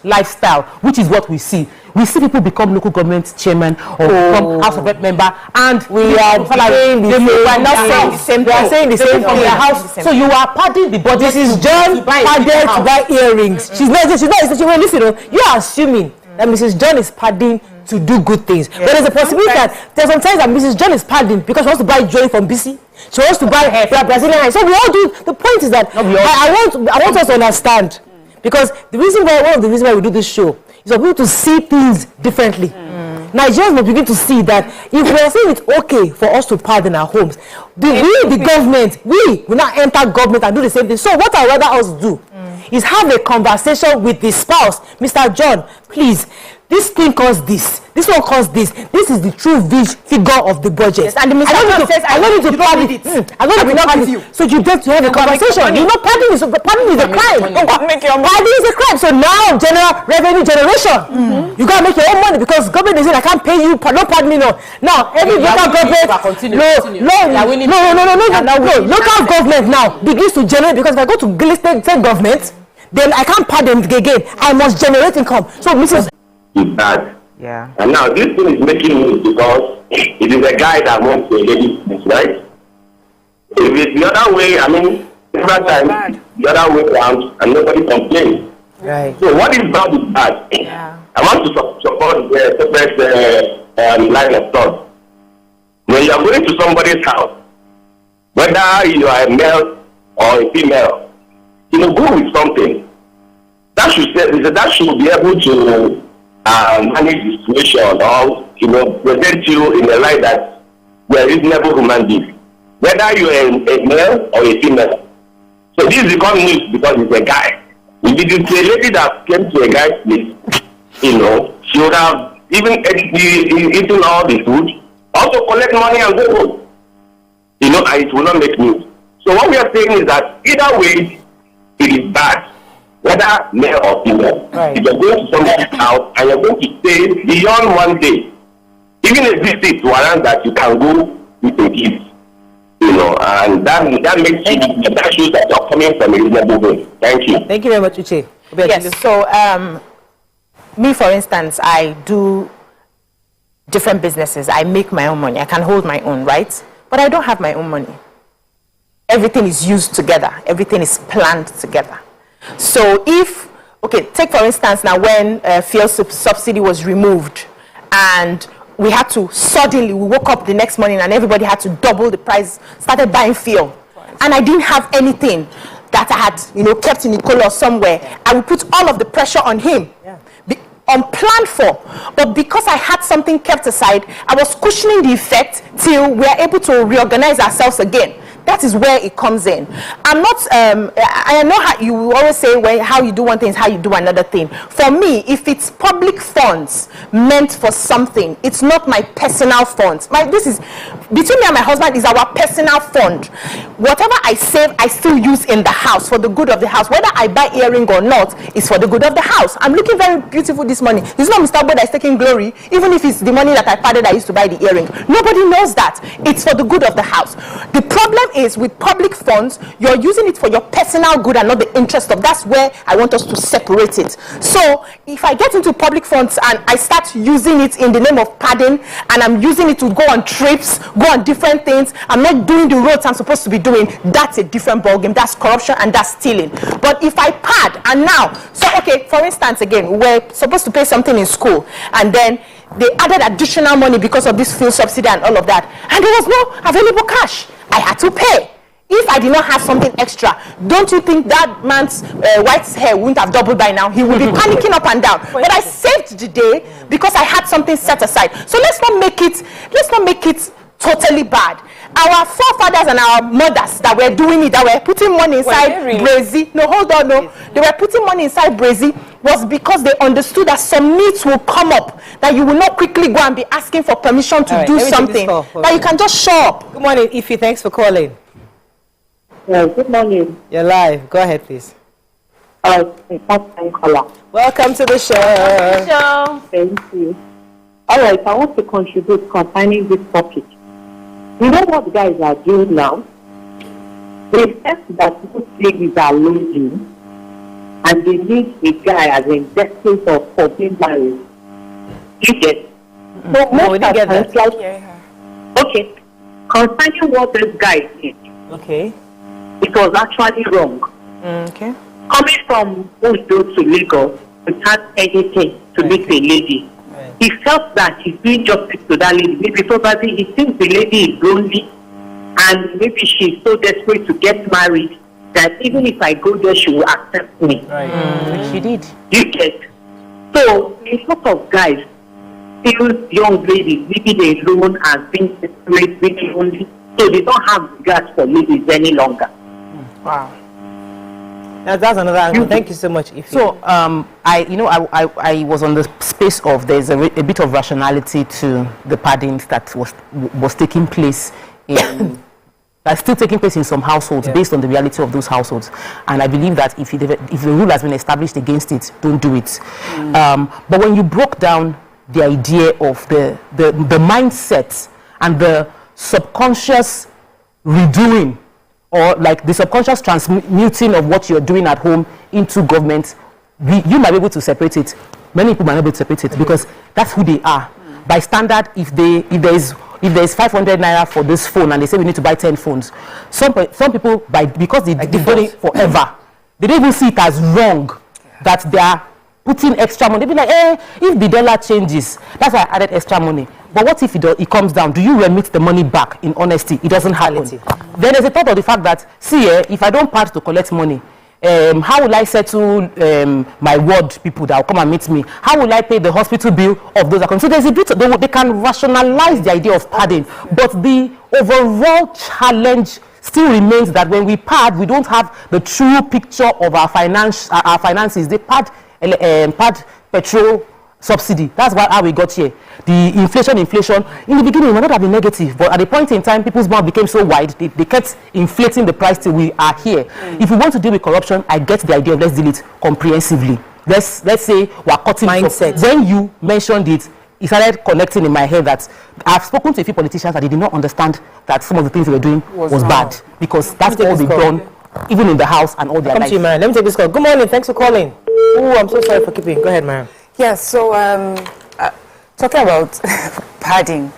C: lifestyle, which is what we see. We see people become local government chairman or become House of Rep member, and we are saying the same thing from their house. So you are padding the budget.
A: This is John padded to buy earrings. She's not. Listen, you are assuming that Mrs. John is padding to do good things. But there's a possibility that there's sometimes that Mrs. John is padding because she wants to buy jewelry from BC. She wants to buy Brazilian hair. So we all do. The point is that I want us to understand, because one of the reasons why we do this show is for people to see things differently. Nigerians will begin to see that if we are saying it's okay for us to pardon our homes, the government, we will not enter government and do the same thing. So what I'd rather us do is have a conversation with the spouse. Mr. John, please, this thing costs this. This one costs this. This is the true figure of the budget.
B: Yes, and the Mr. John says, I want you to pad it.
A: I want you to pad it. So you get to have a conversation. You know, padding is a crime. Padding is a crime. So now, revenue generation. You gotta make your own money because government is saying I can't pay you. Don't pardon me now. Now every local government now begins to generate, because if I go to state government, then I can't pardon again. I must generate income. So Mrs.
N: is bad.
B: Yeah.
N: And now this thing is making news because it is a guy that wants to lady, right? If it's the other way, I mean, several times the other way around and nobody complains.
A: Right.
N: So what is bad is bad.
B: Yeah.
N: I want to support the separate line of thought. When you are going to somebody's house, whether you are a male or a female, go with something. That should be able to manage the situation, or present you in a light that you are a reasonable human being, whether you are a male or a female. So this becomes news because it's a guy. If it is a lady that came to a guy's place, she would have even eaten all the food, also collect money and go home. And it will not make news. So what we are saying is that either way, it is bad, whether male or female. Right. If you're going to somebody's house and you're going to stay beyond one day, even a visit warrants that you can go with a gift. And that makes that shows that you're coming from a reasonable home. Thank you.
A: Thank you very much, Uche.
B: Yes. So, me, for instance, I do different businesses. I make my own money. I can hold my own, right? But I don't have my own money. Everything is used together. Everything is planned together. So take for instance now when fuel subsidy was removed and we woke up the next morning and everybody had to double the price, started buying fuel. And I didn't have anything that I had, kept in Nicola somewhere. I would put all of the pressure on him. Yeah. Unplanned for, but because I had something kept aside, I was cushioning the effect till we are able to reorganize ourselves again. That is where it comes in. I'm not, I know how you always say how you do one thing is how you do another thing. For me, if it's public funds meant for something, it's not my personal funds. This is, between me and my husband is our personal fund. Whatever I save, I still use in the house for the good of the house. Whether I buy earring or not, is for the good of the house. I'm looking very beautiful this morning. It's not Mr. Bo that is taking glory, even if it's the money that I padded I used to buy the earring. Nobody knows that. It's for the good of the house. The problem is with public funds, you're using it for your personal good and not the interest of. That's where I want us to separate it. So if I get into public funds and I start using it in the name of padding, and I'm using it to go on trips, go on different things, I'm not doing the roads I'm supposed to be doing, that's a different ballgame. That's corruption and that's stealing. But if I pad, and now, so okay, for instance, again, we're supposed to pay something in school, and then they added additional money because of this fuel subsidy and all of that, and there was no available cash. I had to pay. If I did not have something extra, don't you think that man's white hair wouldn't have doubled by now? He would be panicking up and down. But I saved the day because I had something set aside. So let's not make it totally bad. Our forefathers and our mothers that were doing it, that were putting money inside Brazil. No, hold on, no. They were putting money inside Brazil was because they understood that some needs will come up, that you will not quickly go and be asking for permission to do something. That you can just show up.
A: Good morning, Ify. Thanks for calling.
O: Yeah, good morning.
A: You're live. Go ahead, please.
O: Welcome
A: to the show.
O: Thank you. All right, I want to contribute concerning this topic. You know what guys are doing now? They said that most ladies are losing, and they need a guy as a destined for being married. You get? So most of times, like, okay, concerning what this guy did.
A: Okay.
O: It was actually wrong.
A: Okay.
O: Coming from Ondo to Lagos without anything to meet a lady, he felt that he's doing justice to that lady. Maybe probably he thinks the lady is lonely, and maybe she's so desperate to get married that even if I go there, she will accept me.
A: Which she did.
O: You get? So a lot of guys feel young ladies living alone and being desperate, being lonely, so they don't have regard for ladies any longer.
A: Wow. Now that's another angle. Thank you so much, Ify.
C: So, I was on the space of there's a bit of rationality to the padding that was taking place in that's still taking place in some households based on the reality of those households. And I believe that if the rule has been established against it, don't do it. But when you broke down the idea of the mindset and the subconscious redoing, or like the subconscious transmuting of what you're doing at home into government, you might be able to separate it. Many people might not be able to separate it because that's who they are. By standard, if there's 500 naira for this phone and they say we need to buy 10 phones, some people because they've done it forever, they don't even see it as wrong that they are putting extra money. They be like, if the dollar changes, that's why I added extra money. But what if it comes down? Do you remit the money back? In honesty, it doesn't happen. Then there's a thought of the fact that, if I don't part to collect money, how will I settle my ward people that will come and meet me? How will I pay the hospital bill of those accounts? So there's a bit, they can rationalize the idea of padding, but the overall challenge still remains that when we pad, we don't have the true picture of our finances. They pad petrol subsidy. That's how we got here. The inflation. In the beginning, it might not have been negative, but at a point in time, people's mouth became so wide, they kept inflating the price till we are here. If we want to deal with corruption, I get the idea of let's deal it comprehensively. Let's say we're cutting mindset. When you mentioned it, it started connecting in my head that I've spoken to a few politicians that they did not understand that some of the things they were doing was bad, because that's all they've done, even in the house and all their life.
A: Come to you, Mariam. Let me take this call. Good morning. Thanks for calling. Oh, I'm so sorry for keeping. Go ahead, Mariam.
F: Yes, so talking about padding,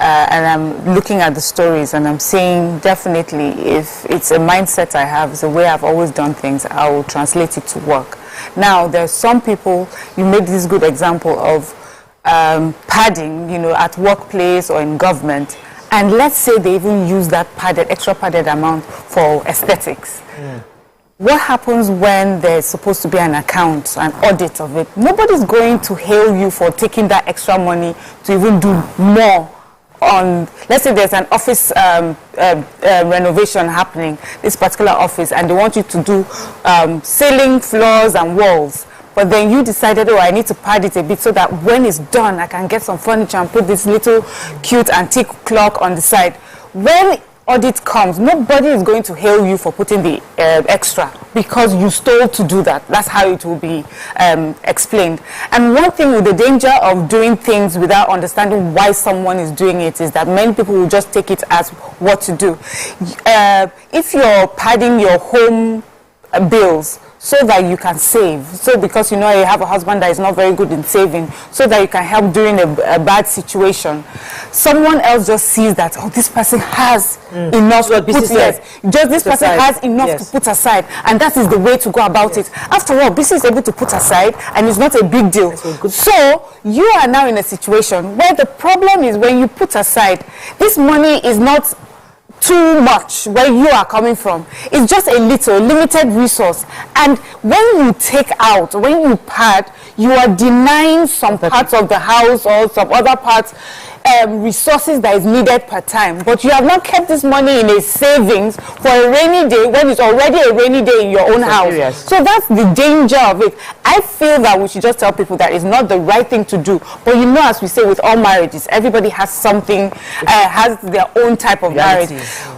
F: and I'm looking at the stories and I'm saying definitely if it's a mindset I have, it's a way I've always done things, I will translate it to work. Now, there's some people, you made this good example of padding, at workplace or in government, and let's say they even use that extra padded amount for aesthetics. What happens when there's supposed to be an account, an audit of it? Nobody's going to hail you for taking that extra money to even do more on, let's say there's an office renovation happening, this particular office, and they want you to do ceiling, floors, and walls. But then you decided, I need to pad it a bit so that when it's done, I can get some furniture and put this little cute antique clock on the side. When audit comes, nobody is going to hail you for putting the extra because you stole to do that. That's how it will be explained. And one thing with the danger of doing things without understanding why someone is doing it is that many people will just take it as what to do. If you're padding your home bills so that you can save, so because you know you have a husband that is not very good in saving, so that you can help during a bad situation, someone else just sees that, oh, this person has enough to put, this person has enough to put aside, and that is the way to go about it. After all, BC is able to put aside and it's not a big deal. So you are now in a situation where the problem is when you put aside, this money is not too much where you are coming from. It's just a little limited resource, and when you take out, when you pad, you are denying some parts of the house or some other parts resources that is needed per time. But you have not kept this money in a savings for a rainy day when it's already a rainy day in your own house. So that's the danger of it. I feel that we should just tell people that it's not the right thing to do. But you know, as we say with all marriages, everybody has something, has their own type of marriage.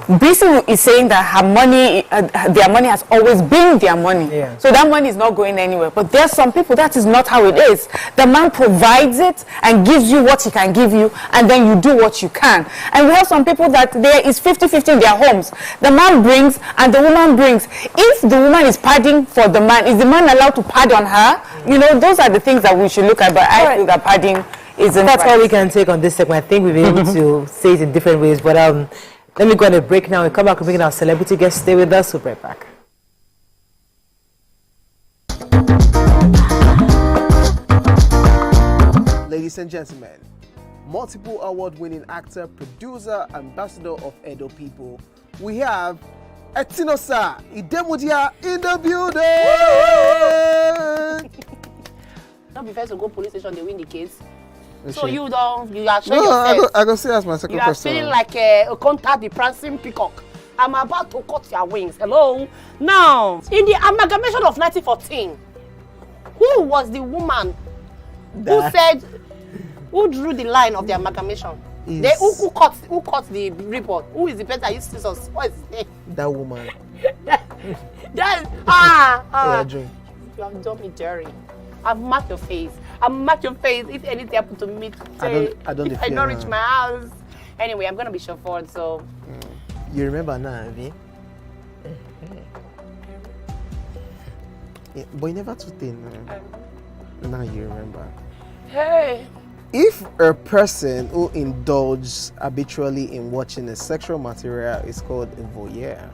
F: BC is saying that her money, their money has always been their money. So that money is not going anywhere. But there are some people that is not how it is. The man provides it and gives you what he can give you, and then you do what you can. And we have some people that there is 50-50 in their homes. The man brings and the woman brings. If the woman is padding for the man, is the man allowed to pad on her? You know, those are the things that we should look at. But I feel that padding isn't
A: That's
F: right.
A: all we can take on this segment. I think we've been able to say it in different ways. But let me go on a break now. We come back, we're bringing our celebrity guests. Stay with us. We'll be right back.
G: Ladies and gentlemen, multiple award-winning actor, producer, ambassador of Edo People, we have Etinosa Idemudia in the building.
P: Not be first to go police station, they win the case.
G: Is
P: So
G: she?
P: you are showing
G: No,
P: yourself.
G: I go see as my second
P: You are
G: question.
P: feeling like a contact the prancing peacock. I'm about to cut your wings. Hello. Now, in the amalgamation of 1914, who was the woman who drew the line of the amalgamation? Who cut the report? Who is the person that used scissors? What is his name?
G: That woman.
P: You have done me dirty. I've marked your face. I've marked your face. If anything happened to me today,
G: I don't
P: if I don't reach my house. Anyway, I'm gonna be chauffeured, so.
G: You remember now, Avi? Yeah, but you never too thin. Now you remember.
P: Hey.
G: If a person who indulges habitually in watching a sexual material is called a voyeur.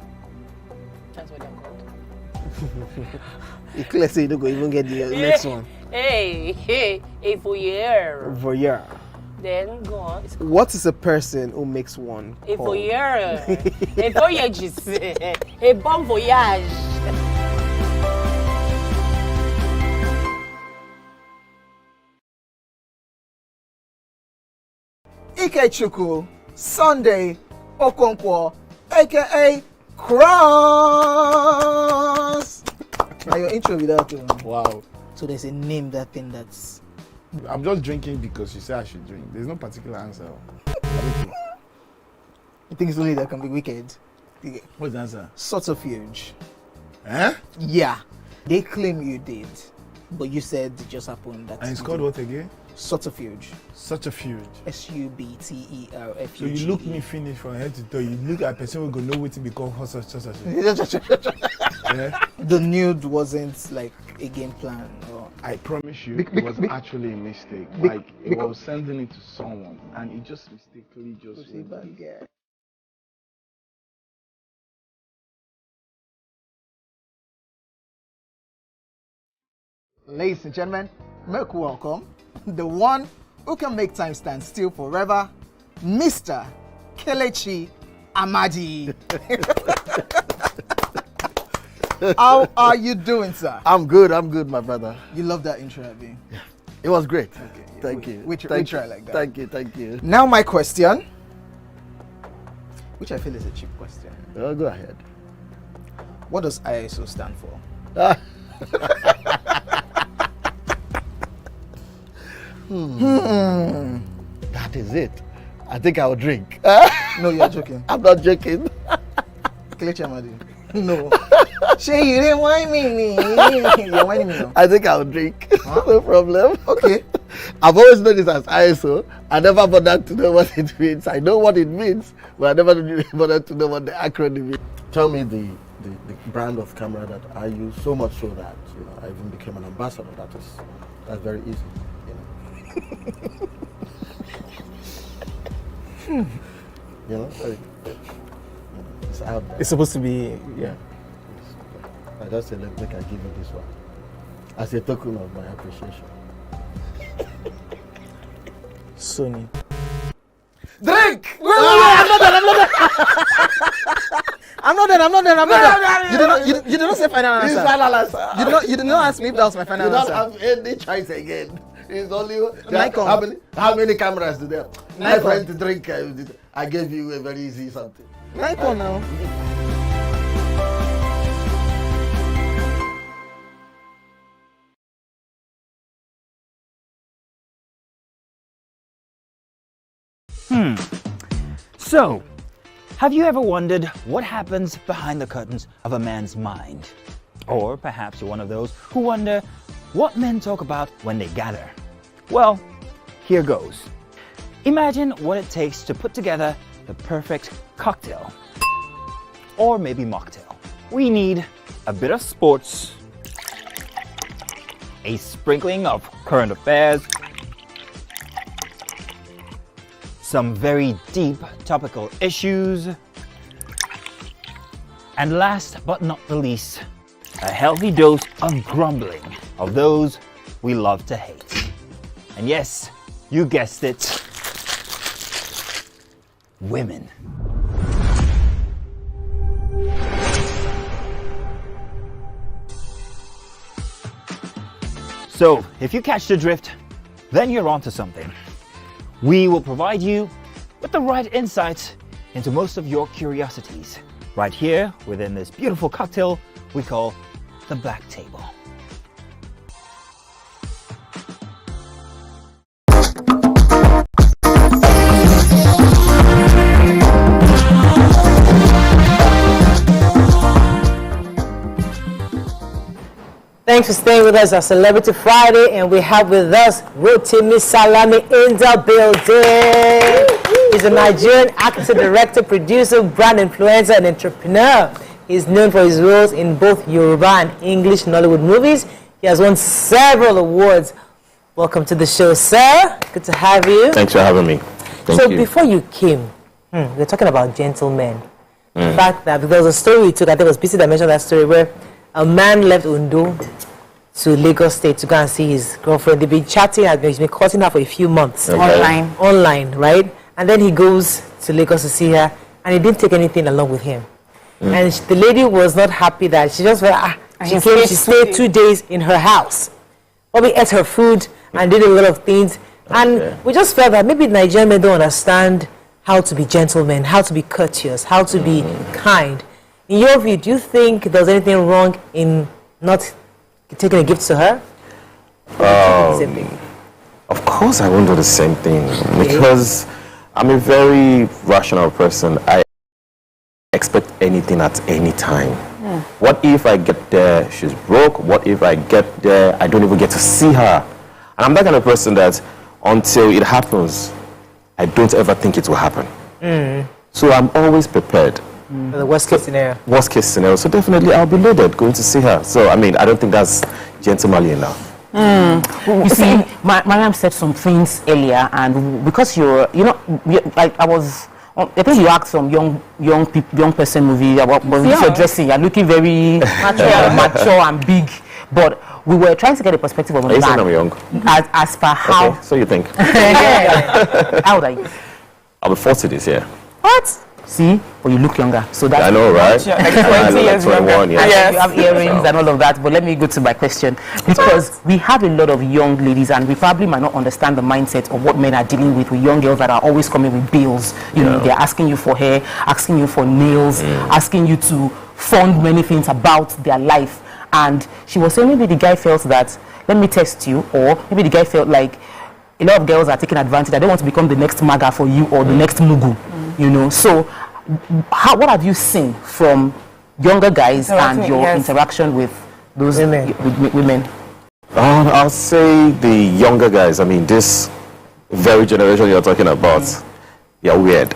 P: That's what they're called.
G: You clearly say you don't go even get the next one.
P: Hey, a voyeur.
G: Voyeur.
P: Then go on.
G: What is a person who makes one
P: A
G: called?
P: voyeur. A voyagiste. A bon voyage.
G: Ikechukwu Sunday Okonkwo, aka Cross. Now your intro without
H: Wow.
G: So there's a name that thing that's.
H: I'm just drinking because you said I should drink. There's no particular answer.
G: I think it's only that can be wicked.
H: What's the answer?
G: Subterfuge.
H: Eh?
G: Yeah. They claim you did, but you said it just happened. That
H: And it's called what again?
G: Subterfuge.
H: Subterfuge.
G: SUBTERFUGE.
H: So you look me finish from head to toe. You look at a person who go know what to become such. Yeah?
G: The nude wasn't like a game plan. Or...
H: I promise you, it was actually a mistake. Like it was sending it to someone, and it just mistakenly just.
G: Ladies and gentlemen, make welcome the one who can make time stand still forever, Mr. Kelechi Amadi. How are you doing, sir?
K: I'm good, my brother.
G: You love that intro, Abi?
K: Yeah. It was great.
G: Okay,
K: Thank you.
G: We try like that.
K: Thank you.
G: Now my question, which I feel is a cheap question.
K: Oh, go ahead.
G: What does ISO stand for?
K: That is it. I think I'll drink. No, you're joking.
G: I'm not joking.
K: Kelechi Amadi. No. Shay, you didn't whine me. You're whining me now.
G: I think I'll drink.
K: Huh?
G: No problem.
K: Okay.
G: I've always known this as ISO. I never bothered to know what it means. I know what it means, but I never bothered to know what the acronym is. Tell me the brand of camera that I use, so much so that I even became an ambassador. That's very easy. It's out there.
K: It's supposed to be, yeah.
G: I just said, let me give you this one as a token of my appreciation.
K: Sony.
G: Drink!
K: Wait, I'm not done. You did not say final answer.
G: It's final answer.
K: You did not ask me if that was my final answer.
G: You don't have any choice again. It's only
K: Nikon.
G: how many cameras do they have? My
K: Nikon.
G: friend to drink. I gave you a very easy something.
K: Nikon now.
I: So, have you ever wondered what happens behind the curtains of a man's mind? Or perhaps you're one of those who wonder what men talk about when they gather. Well, here goes. Imagine what it takes to put together the perfect cocktail. Or maybe mocktail. We need a bit of sports, a sprinkling of current affairs, some very deep topical issues, and last but not the least, a healthy dose of grumbling of those we love to hate. And yes, you guessed it, women. So, if you catch the drift, then you're onto something. We will provide you with the right insights into most of your curiosities, right here within this beautiful cocktail we call the Black Table.
A: Thanks for staying with us on Celebrity Friday, and we have with us Rotimi Salami in the building. He's a Nigerian actor, director, producer, brand influencer, and entrepreneur. He's known for his roles in both Yoruba and English Nollywood movies. He has won several awards. Welcome to the show, sir. Good to have you.
Q: Thanks for having me. Thank you.
A: Before you came, we were talking about gentlemen. The fact that there was a story we took, I think it was BC that mentioned that story, where a man left Ondo to Lagos State to go and see his girlfriend. They've been chatting, he's been courting her for a few months.
F: Okay.
A: Online, right? And then he goes to Lagos to see her, and he didn't take anything along with him. And the lady was not happy that she just went, she stayed 2 days in her house. Probably ate her food and did a lot of things. And we just felt that maybe Nigerian men don't understand how to be gentlemen, how to be courteous, how to be kind. In your view, do you think there's anything wrong in not taking a gift to her?
Q: Of course I won't do the same thing, because I'm a very rational person. I expect anything at any time. What if I get there, she's broke? What if I get there, I don't even get to see her? And I'm that kind of person that until it happens, I don't ever think it will happen. So I'm always prepared.
A: The worst case scenario.
Q: Worst case scenario. So definitely I'll be loaded going to see her. So I mean, I don't think that's gentlemanly enough.
C: You see, Mariam said some things earlier, and because I think you asked some young person movie about your dressing. You're looking very mature and big, but we were trying to get a perspective of a man.
Q: I'm young.
C: As per how.
Q: Okay, so you think?
C: How old are you?
Q: I'll be 40 this year.
C: What? See, but you look younger. So that's
Q: I know, right?
C: Like
Q: 20 years younger.
C: Yes. You have earrings and all of that. But let me go to my question, because we have a lot of young ladies, and we probably might not understand the mindset of what men are dealing with young girls that are always coming with bills. You know, they're asking you for hair, asking you for nails, asking you to fund many things about their life. And she was saying maybe the guy felt that, let me test you, or maybe the guy felt like a lot of girls are taking advantage. I don't want to become the next maga for you or the next mugu. You know, so what have you seen from younger guys and your interaction with those women?
Q: I'll say the younger guys. I mean, this very generation you're talking about, they're weird.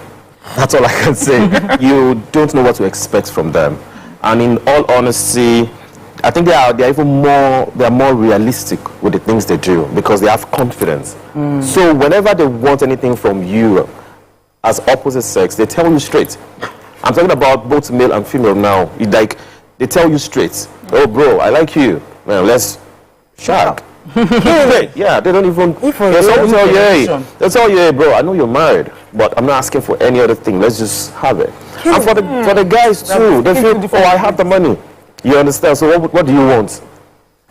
Q: That's all I can say. You don't know what to expect from them. And in all honesty, I think they are even more realistic with the things they do because they have confidence. So whenever they want anything from you as opposite sex, they tell you straight. I'm talking about both male and female now. They tell you straight. Oh, bro, I like you. Man, let's shag. Yeah, they don't even. They'll tell you, hey, bro, I know you're married, but I'm not asking for any other thing. Let's just have it. And for the guys too, they feel, oh, I have the money. You understand? So what do you want?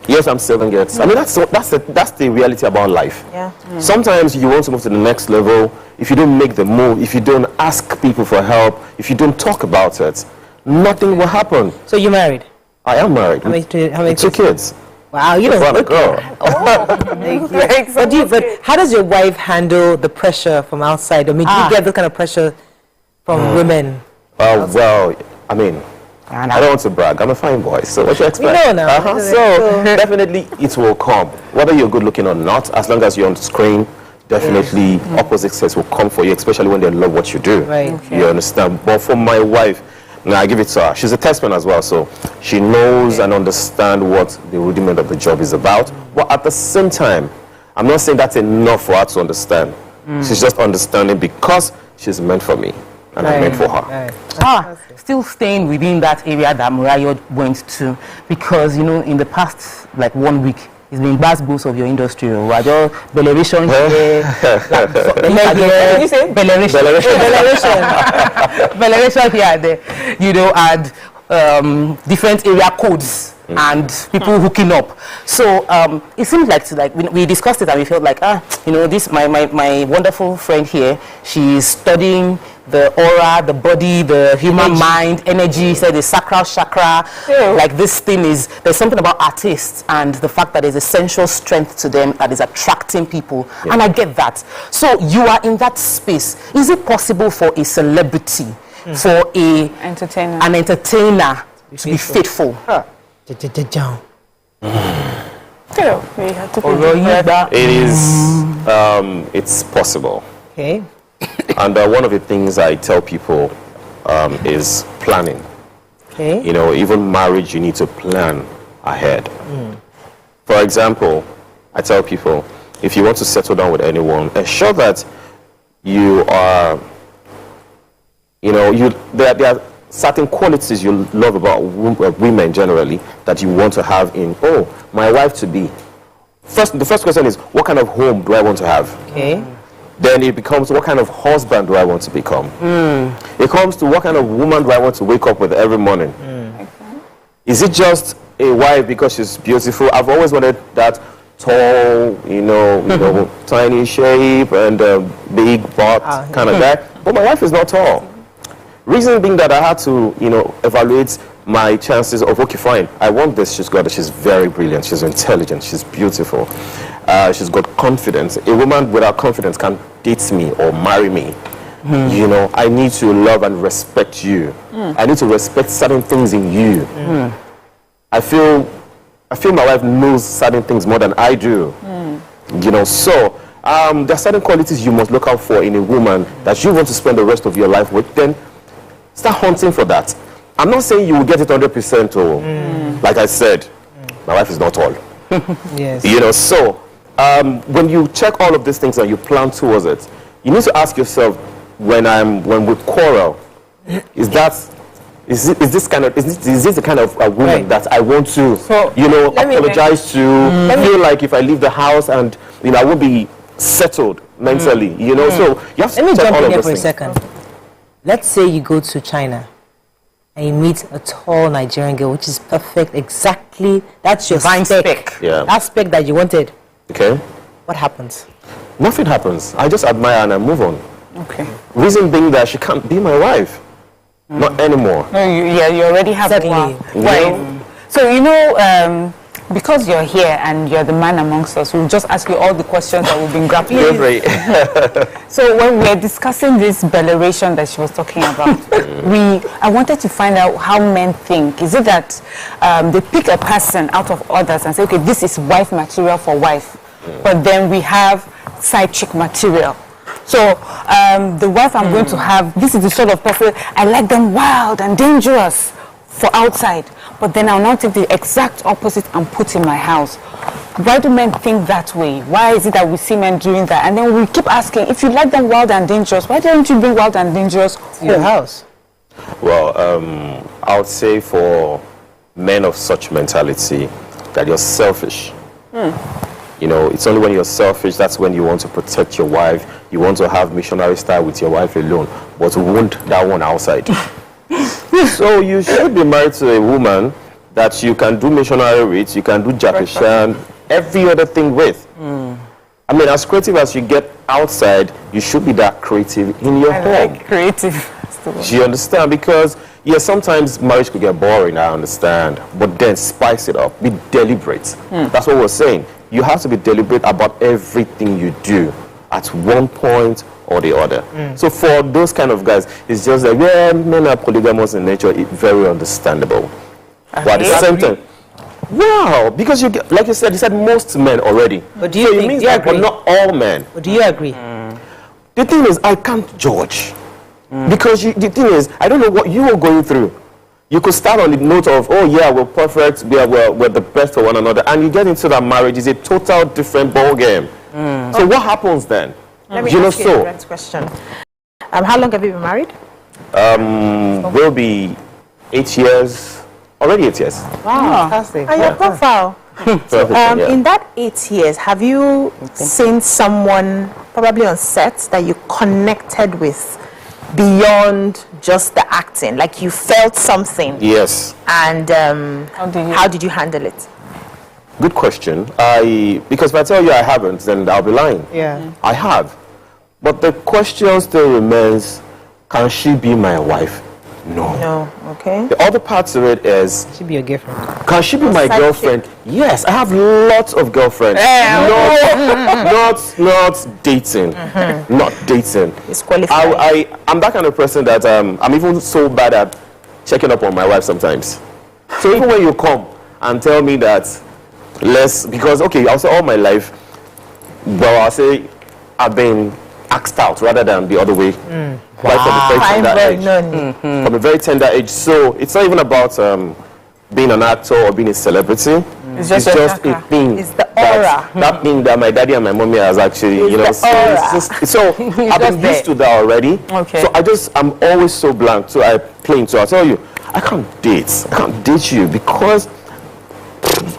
Q: Yes, I'm selling it. I mean, that's the reality about life.
B: Yeah.
Q: Sometimes you want to move to the next level. If you don't make the move, if you don't ask people for help, if you don't talk about it, nothing will happen.
A: So you're married?
Q: I am married.
A: How many
Q: two kids.
A: Wow, you don't
Q: look girl.
A: But how does your wife handle the pressure from outside? I mean, do you get this kind of pressure from women?
Q: Well, I mean, I don't want to brag. I'm a fine boy, so what you expect?
A: We know now.
Q: So definitely it will come. Whether you're good looking or not, as long as you're on screen, definitely opposite sex will come for you, especially when they love what you do.
A: Right. Okay.
Q: You understand? But for my wife, now I give it to her. She's a testman as well, so she knows and understands what the rudiment of the job is about. But at the same time, I'm not saying that's enough for her to understand. She's just understanding because she's meant for me and I'm meant for her.
C: Still staying within that area that Murayo went to, because, you know, in the past, like 1 week, it's been buzz of your industry. Rajo, Beleration here. What did you say? Beleration here and there. You know, and different area codes and people hooking up. So it seems like we discussed it and we felt like, you know, this my wonderful friend here, she's studying the aura, the body, the human mind, energy, the sacral chakra. Like this thing is, there's something about artists and the fact that there's a sensual strength to them that is attracting people. And I get that. So you are in that space. Is it possible for a celebrity, for an entertainer to be faithful?
Q: It is, it's possible.
A: Okay.
Q: And one of the things I tell people is planning.
A: Okay.
Q: You know, even marriage, you need to plan ahead. For example, I tell people, if you want to settle down with anyone, ensure that you are, you know, there are certain qualities you love about women generally that you want to have in, my wife to be. The first question is, what kind of home do I want to have?
A: Okay.
Q: Then it becomes, what kind of husband do I want to become? It comes to, what kind of woman do I want to wake up with every morning? Is it just a wife because she's beautiful? I've always wanted that tall, you know, tiny shape and big butt kind of guy. But my wife is not tall. Reason being that I had to, you know, evaluate my chances of, okay, fine, I want this. She's very brilliant. She's intelligent. She's beautiful. She's got confidence. A woman without confidence can't date me or marry me. You know, I need to love and respect you. I need to respect certain things in you. I feel my wife knows certain things more than I do. You know, so there are certain qualities you must look out for in a woman that you want to spend the rest of your life with. Then start hunting for that. I'm not saying you will get it 100% or, like I said, my wife is not tall.
A: Yes.
Q: You know, so when you check all of these things and you plan towards it, you need to ask yourself, when we quarrel, is this the kind of a woman that I want to, you know, apologize to, feel like if I leave the house and, you know, I won't be settled mentally, you know, so you have to
A: Let me
Q: check
A: jump
Q: all
A: in
Q: of
A: here
Q: those
A: for a
Q: things.
A: second. Let's say you go to China and you meet a tall Nigerian girl, which is perfect, exactly, that's your spec.
Q: Yeah.
A: That spec that you wanted.
Q: Okay.
A: What happens?
Q: Nothing happens. I just admire and I move on.
F: Okay.
Q: Reason being that she can't be my wife. Not anymore.
F: No, you already have
A: Certainly.
F: one. Right. So, you know, Because you're here and you're the man amongst us, we'll just ask you all the questions that we've been grappling with. So when we're discussing this belleration that she was talking about, I wanted to find out how men think. Is it that they pick a person out of others and say, okay, this is wife material for wife, but then we have side chick material. So the wife I'm going to have, this is the sort of person, I like them wild and dangerous for outside, but then I'll now take the exact opposite and put in my house. Why do men think that way? Why is it that we see men doing that? And then we keep asking, if you like them wild and dangerous, why don't you bring wild and dangerous to your house?
Q: Well, I would say for men of such mentality that you're selfish. You know, it's only when you're selfish, that's when you want to protect your wife. You want to have missionary style with your wife alone, but won't that one outside. So you should be married to a woman that you can do missionary with, you can do Jackie Chan, every other thing with. I mean, as creative as you get outside, you should be that creative in your home.
F: Like creative.
Q: Do you understand? Because, yeah, sometimes marriage could get boring, I understand. But then spice it up. Be deliberate. That's what we're saying. You have to be deliberate about everything you do at one point or the other. So for those kind of guys, it's just like, yeah, men are polygamous in nature. It's very understandable. But at the same time, wow, because you get, like you said most men already.
A: But do you think,
Q: but not all men.
A: But do you agree?
Q: The thing is, I can't judge. Because the thing is, I don't know what you are going through. You could start on the note of, oh yeah, we're perfect, we're the best for one another, and you get into that marriage, it's a total different ball game. So what happens then?
B: Let me ask you the next question. How long have you been married?
Q: Will be 8 years, already 8 years.
B: Wow, fantastic. And your profile. So, in that 8 years, have you seen someone, probably on set, that you connected with beyond just the acting? Like you felt something?
Q: Yes.
B: And how did you handle it?
Q: Good question. Because if I tell you I haven't, then I'll be lying.
B: Yeah.
Q: I have. But the question still remains, can she be my wife? No.
B: No, okay.
Q: The other part to it is,
A: she be your girlfriend?
Q: Can she be my girlfriend? Yes, I have lots of girlfriends. Not dating. Not dating.
B: It's qualified.
Q: I'm that kind of person that I'm even so bad at checking up on my wife sometimes. So even when you come and tell me that, because okay, I'll say all my life, well, I'll say I've been axed out rather than the other way. Right from a very tender age. So it's not even about being an actor or being a celebrity. It's just a thing.
B: It's the aura.
Q: That thing that my daddy and my mommy has actually, so I've been used to that already.
F: Okay.
Q: So I'm always so blank. So I plain. So I'll tell you, I can't date you because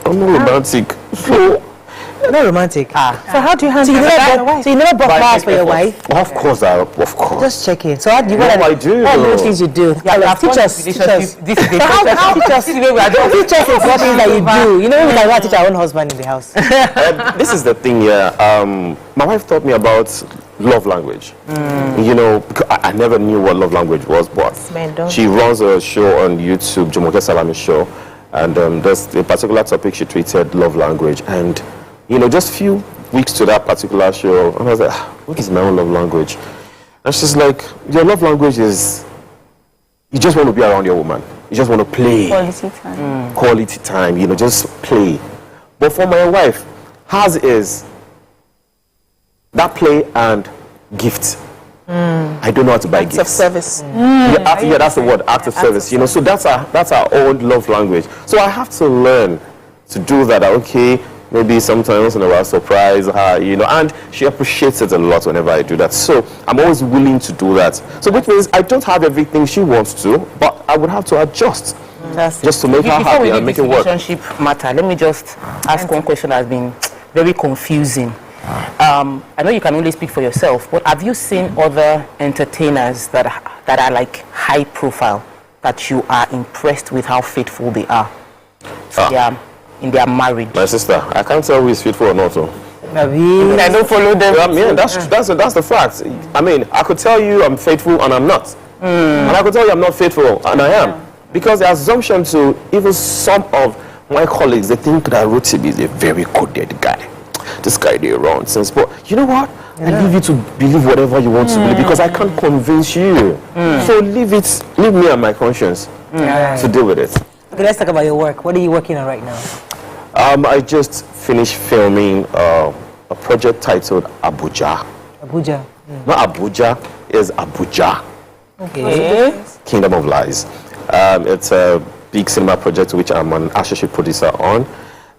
Q: I'm not romantic. So
A: not romantic.
B: So how do you handle
A: it? So you never bought flowers for your wife?
Q: Of course.
A: Just checking. So what do you
Q: I do?
A: What are those things you do? Teach us. Teach us what things that you do. You know, we can teach our own husband in the house.
Q: This is the thing here. My wife taught me about love language. You know, because I never knew what love language was, but she runs a show on YouTube, Jumoke Salami show, and there's a particular topic she treated love language, and you know, just few weeks to that particular show, and I was like, what is my own love language? And she's like, your love language is, you just want to be around your woman. You just want to play.
F: Quality time.
Q: Quality time, you know, just play. But for my wife, hers is that play and gift. I don't know how to buy gifts.
B: Acts of service.
Q: Yeah, that's the word, act of service. You know, so that's our own love language. So I have to learn to do that. Okay, maybe sometimes in a while surprise her, you know, and she appreciates it a lot whenever I do that. So I'm always willing to do that. So which means I don't have everything she wants to, but I would have to adjust just to make her happy and make it work.
C: Relationship matter. Let me just ask one question that has been very confusing. I know you can only speak for yourself, but have you seen other entertainers that are like high profile that you are impressed with how faithful they are in their marriage?
Q: My sister, I can't tell who is faithful or not.
F: I don't follow them.
Q: Yeah, that's the fact. I mean, I could tell you I'm faithful and I'm not, and I could tell you I'm not faithful and I am, because the assumption to even some of my colleagues, they think that Rotimi is a very coded guy. This guy they run since, but you know what? I leave you to believe whatever you want to believe because I can't convince you. So leave me and my conscience to deal with it.
A: Okay, let's talk about your work. What are you working on right now?
Q: I just finished filming a project titled Abuja.
A: Abuja.
Q: Not Abuja, it's Abuja.
A: Okay.
Q: Kingdom of Lies. It's a big cinema project which I'm an associate producer on.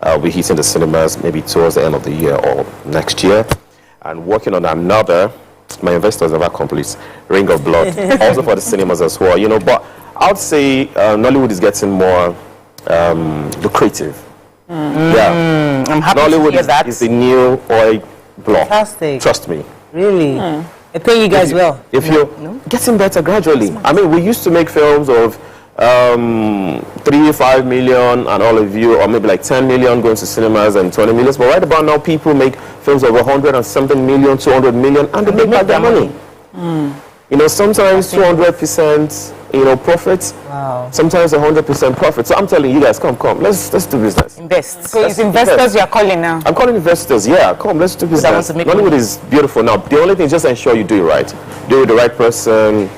Q: We're hitting the cinemas maybe towards the end of the year or next year. And working on another, my investors have accomplished, Ring of Blood, also for the cinemas as well. You know, but I would say Nollywood is getting more lucrative. Yeah,
C: I'm happy
Q: Nollywood
C: to hear that.
Q: is the new oil block.
A: Fantastic.
Q: Trust me.
A: Really? They pay you guys well?
Q: If you're getting better gradually. I mean, we used to make films of 3-5 million and all of you, or maybe like 10 million going to cinemas and 20 million. But right about now, people make films of 100 and something million, 200 million, and they make back their money. You know, sometimes 200%, you know, profits.
A: Wow.
Q: Sometimes 100% profit. So I'm telling you guys, come, let's do business.
F: Invest. So it's investors you are calling now?
Q: I'm calling investors, yeah. Come, let's do business. Nollywood is beautiful. Now, the only thing is just ensure you do it right. Do it with the right person,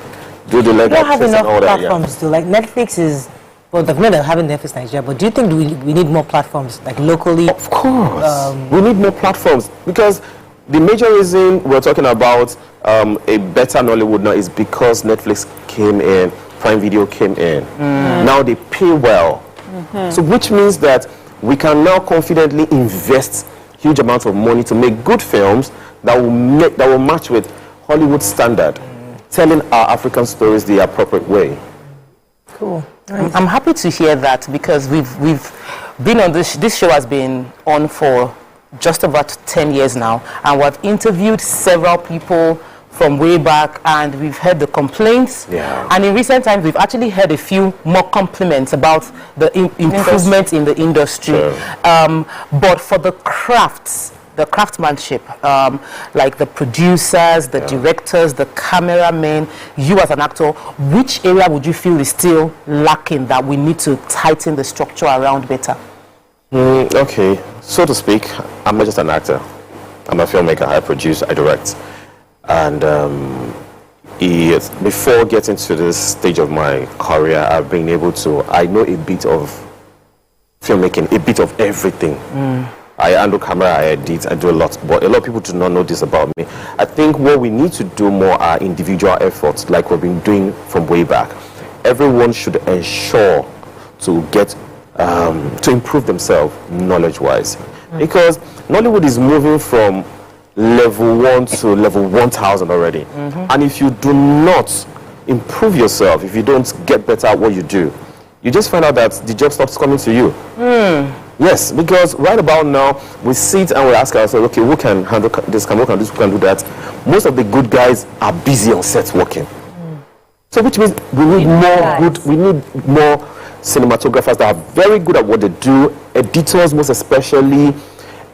Q: do the legal
A: You don't have
Q: and
A: enough
Q: all that.
A: platforms to, like Netflix is, well, they've not having Netflix Nigeria, but do you think we need more platforms, like locally?
Q: Of course. We need more platforms because the major reason we're talking about a better Nollywood now is because Netflix came in, Prime Video came in. Now they pay well. So which means that we can now confidently invest huge amounts of money to make good films that will match with Hollywood standard, telling our African stories the appropriate way.
C: Cool. I'm happy to hear that because we've been on this show has been on for just about 10 years now, and we've interviewed several people from way back, and we've heard the complaints. And in recent times, we've actually heard a few more compliments about the improvement in the industry. But for the crafts, the craftsmanship, like the producers, the directors, the cameramen, you as an actor, which area would you feel is still lacking that we need to tighten the structure around better?
Q: Okay, so to speak, I'm not just an actor. I'm a filmmaker. I produce, I direct. And before getting to this stage of my career, I've been able to, I know a bit of filmmaking, a bit of everything. I handle camera, I edit, I do a lot, but a lot of people do not know this about me. I think what we need to do more are individual efforts, like we've been doing from way back. Everyone should ensure to get, to improve themselves knowledge-wise. Because Nollywood is moving from level 1 to level 1,000 already. And if you do not improve yourself, if you don't get better at what you do, you just find out that the job stops coming to you. Yes, because right about now, we sit and we ask ourselves, okay, who can handle this, who can do this, who can do that? Most of the good guys are busy on set working. So which means we need more cinematographers that are very good at what they do, editors most especially.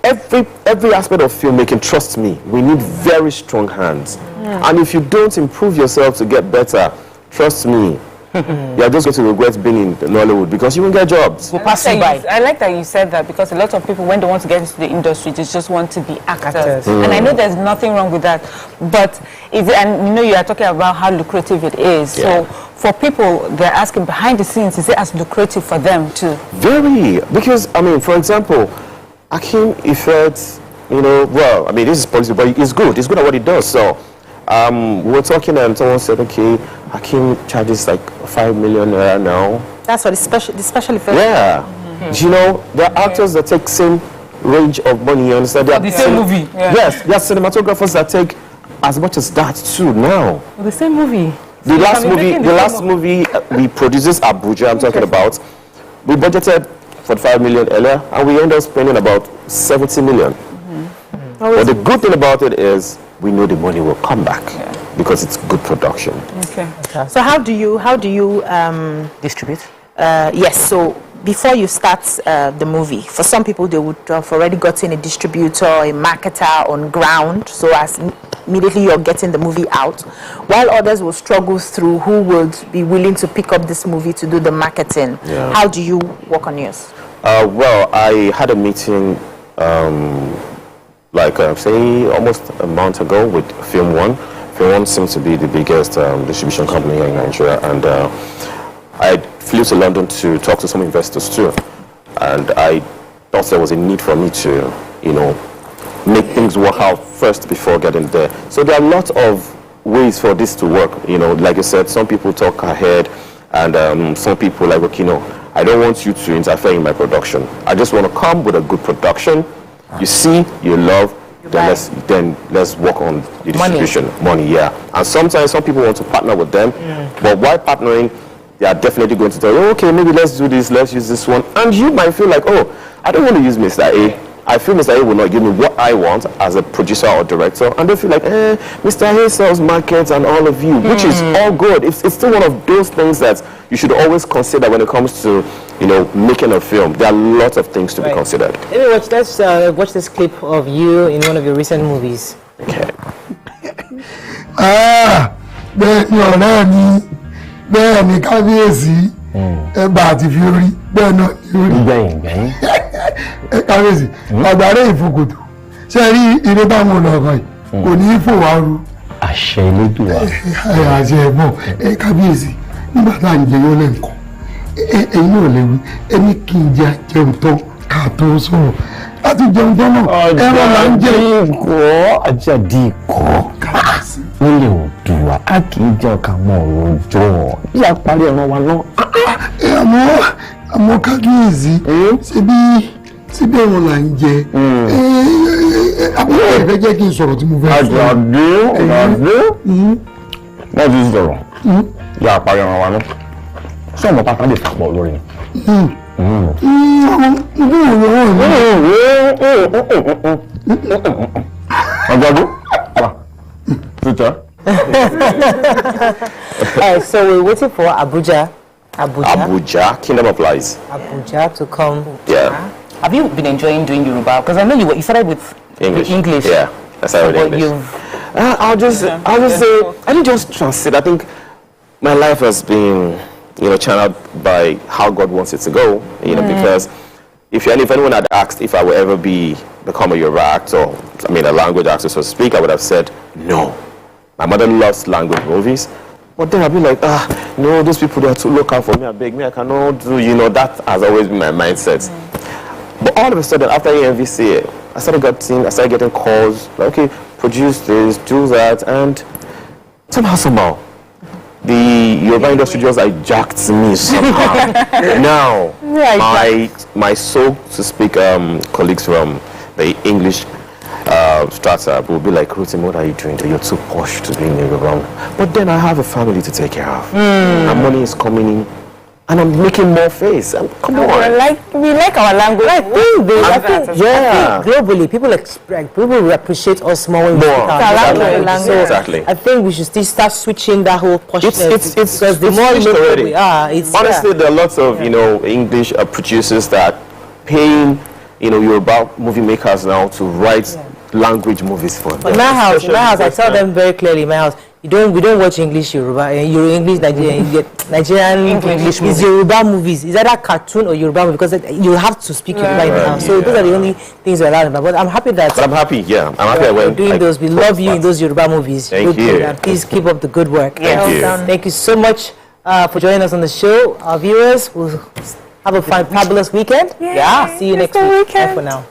Q: Every aspect of filmmaking, trust me, we need very strong hands. And if you don't improve yourself to get better, trust me, you're just going to regret being in Nollywood because you won't get jobs.
F: I like that you said that because a lot of people, when they want to get into the industry, they just want to be actors. And I know there's nothing wrong with that. But and you know, you are talking about how lucrative it is. So for people, they're asking behind the scenes, is it as lucrative for them too?
Q: Very, because I mean, for example, Akim Ifed, you know, well, I mean, this is policy, but it's good. It's good at what it does. So we were talking and someone said, okay, Akim charges like 5 million naira now.
B: That's what the special effects.
Q: Yeah. Do you know, there are actors that take same range of money, you understand?
C: For the same movie?
Q: Yes, there are cinematographers that take as much as that too now.
C: The same movie?
Q: The last movie we produced, this Abuja I'm talking about, we budgeted 45 million earlier, and we ended up spending about 70 million. But the good thing about it is we know the money will come back because it's good production.
B: So how do you
C: distribute?
B: Yes. So before you start the movie, for some people they would have already gotten a distributor, a marketer on ground, so as immediately you're getting the movie out, while others will struggle through who would be willing to pick up this movie to do the marketing. How do you work on yours?
Q: Well, I had a meeting, say almost a month ago with Film One. Film One seems to be the biggest distribution company here in Nigeria, and I flew to London to talk to some investors too. And I thought there was a need for me to, make things work out first before getting there. So there are a lot of ways for this to work. Like you said, some people talk ahead, and some people like, I don't want you to interfere in my production. I just want to come with a good production. You see, you love, then let's work on the distribution. Money, yeah. And sometimes some people want to partner with them, but while partnering, they are definitely going to tell you, okay, maybe let's do this, let's use this one. And you might feel like, oh, I don't want to use Mr. A. I feel Mr. A will not give me what I want as a producer or director. And they feel like, Mr. A sells markets and all of you, which is all good. It's still one of those things that you should always consider when it comes to, making a film. There are lots of things to be considered.
A: Let's watch this clip of you in one of your recent movies.
Q: Okay.
R: Bẹ́ẹ̀ni kábíyèsí ẹgbà àti fi orí bẹ́ẹ̀ náà ní orí kábíyèsí àgbàrá ìfòkòtò ṣe rí eré báwọn ọlọ́ọ̀kan yìí kò ní í fò wá ru.
S: Àṣẹ Elédùà.
R: Àṣẹ ẹ̀gbọ́n kábíyèsí nígbà tá à ń jẹ yọ lẹ́ǹkan ẹ̀yin náà lè wí ẹni kí n jẹun tán ká tó sọ̀rọ̀ láti jẹun tán náà ẹran là ń jẹ.
S: Àjàdí ikọ̀ nílẹ̀ Oòduà a kì í jẹ́ ọkà mọ́ ọ̀rọ̀ ọjọ́ bí a parí ẹran wa náà.
R: Àmọ́ kábíyèsí síbí ẹran là ń jẹ àbúrò ẹ̀fẹ́ jẹ́ kí n sọ̀rọ̀ tí mo fẹ́ sọ.
S: Àjàdí wọ́n ti sọ̀rọ̀ yà á parí ẹran wa náà sọ ọmọ pátá lè fàpọ̀ lórí ni. Àjàdí Future.
A: So we're waiting for Abuja,
Q: Kingdom of Lies.
A: Abuja to come.
Q: Yeah.
C: Have you been enjoying doing Yoruba? Because I know you started with English.
Q: Yeah, I started with English. I'll just say, I didn't just translate. I think my life has been, channeled by how God wants it to go. Because if anyone had asked if I would ever become a Yoruba actor, a language actor, so to speak, I would have said no. My mother loves language movies, but then I'd be like, those people, they are too local for me. I beg me, I cannot do, that has always been my mindset. But all of a sudden, after EMVC, I started getting calls, like, okay, produce this, do that, and somehow, the Yoruba industry just hijacked me somehow. Now, my so to speak colleagues from the English strata will be like, Rotimi, what are you doing? You're too posh to be in Yoruba. But then I have a family to take care of. And money is coming in. And I'm making more face. Come on.
F: We like our language.
A: I think globally, people appreciate us more when we speak our language. So
Q: exactly.
A: I think we should still start switching that whole poshness. It's because the more local we are,
Q: honestly, there are lots of English producers that paying Yoruba movie makers now to write language movies for them.
A: But my house, I tell them very clearly, we don't watch English Yoruba. English Nigerian English is Yoruba movies. Is either cartoon or Yoruba movie, because you have to speak Yoruba in the house. So those are the only things we're allowed about. But I'm happy that
Q: I'm happy
A: we're doing those. We love you in those Yoruba movies.
Q: Thank you.
A: And please keep up the good work.
Q: Thank
A: you so much for joining us on the show. Our viewers will have a fabulous weekend. See you next week. Bye for now.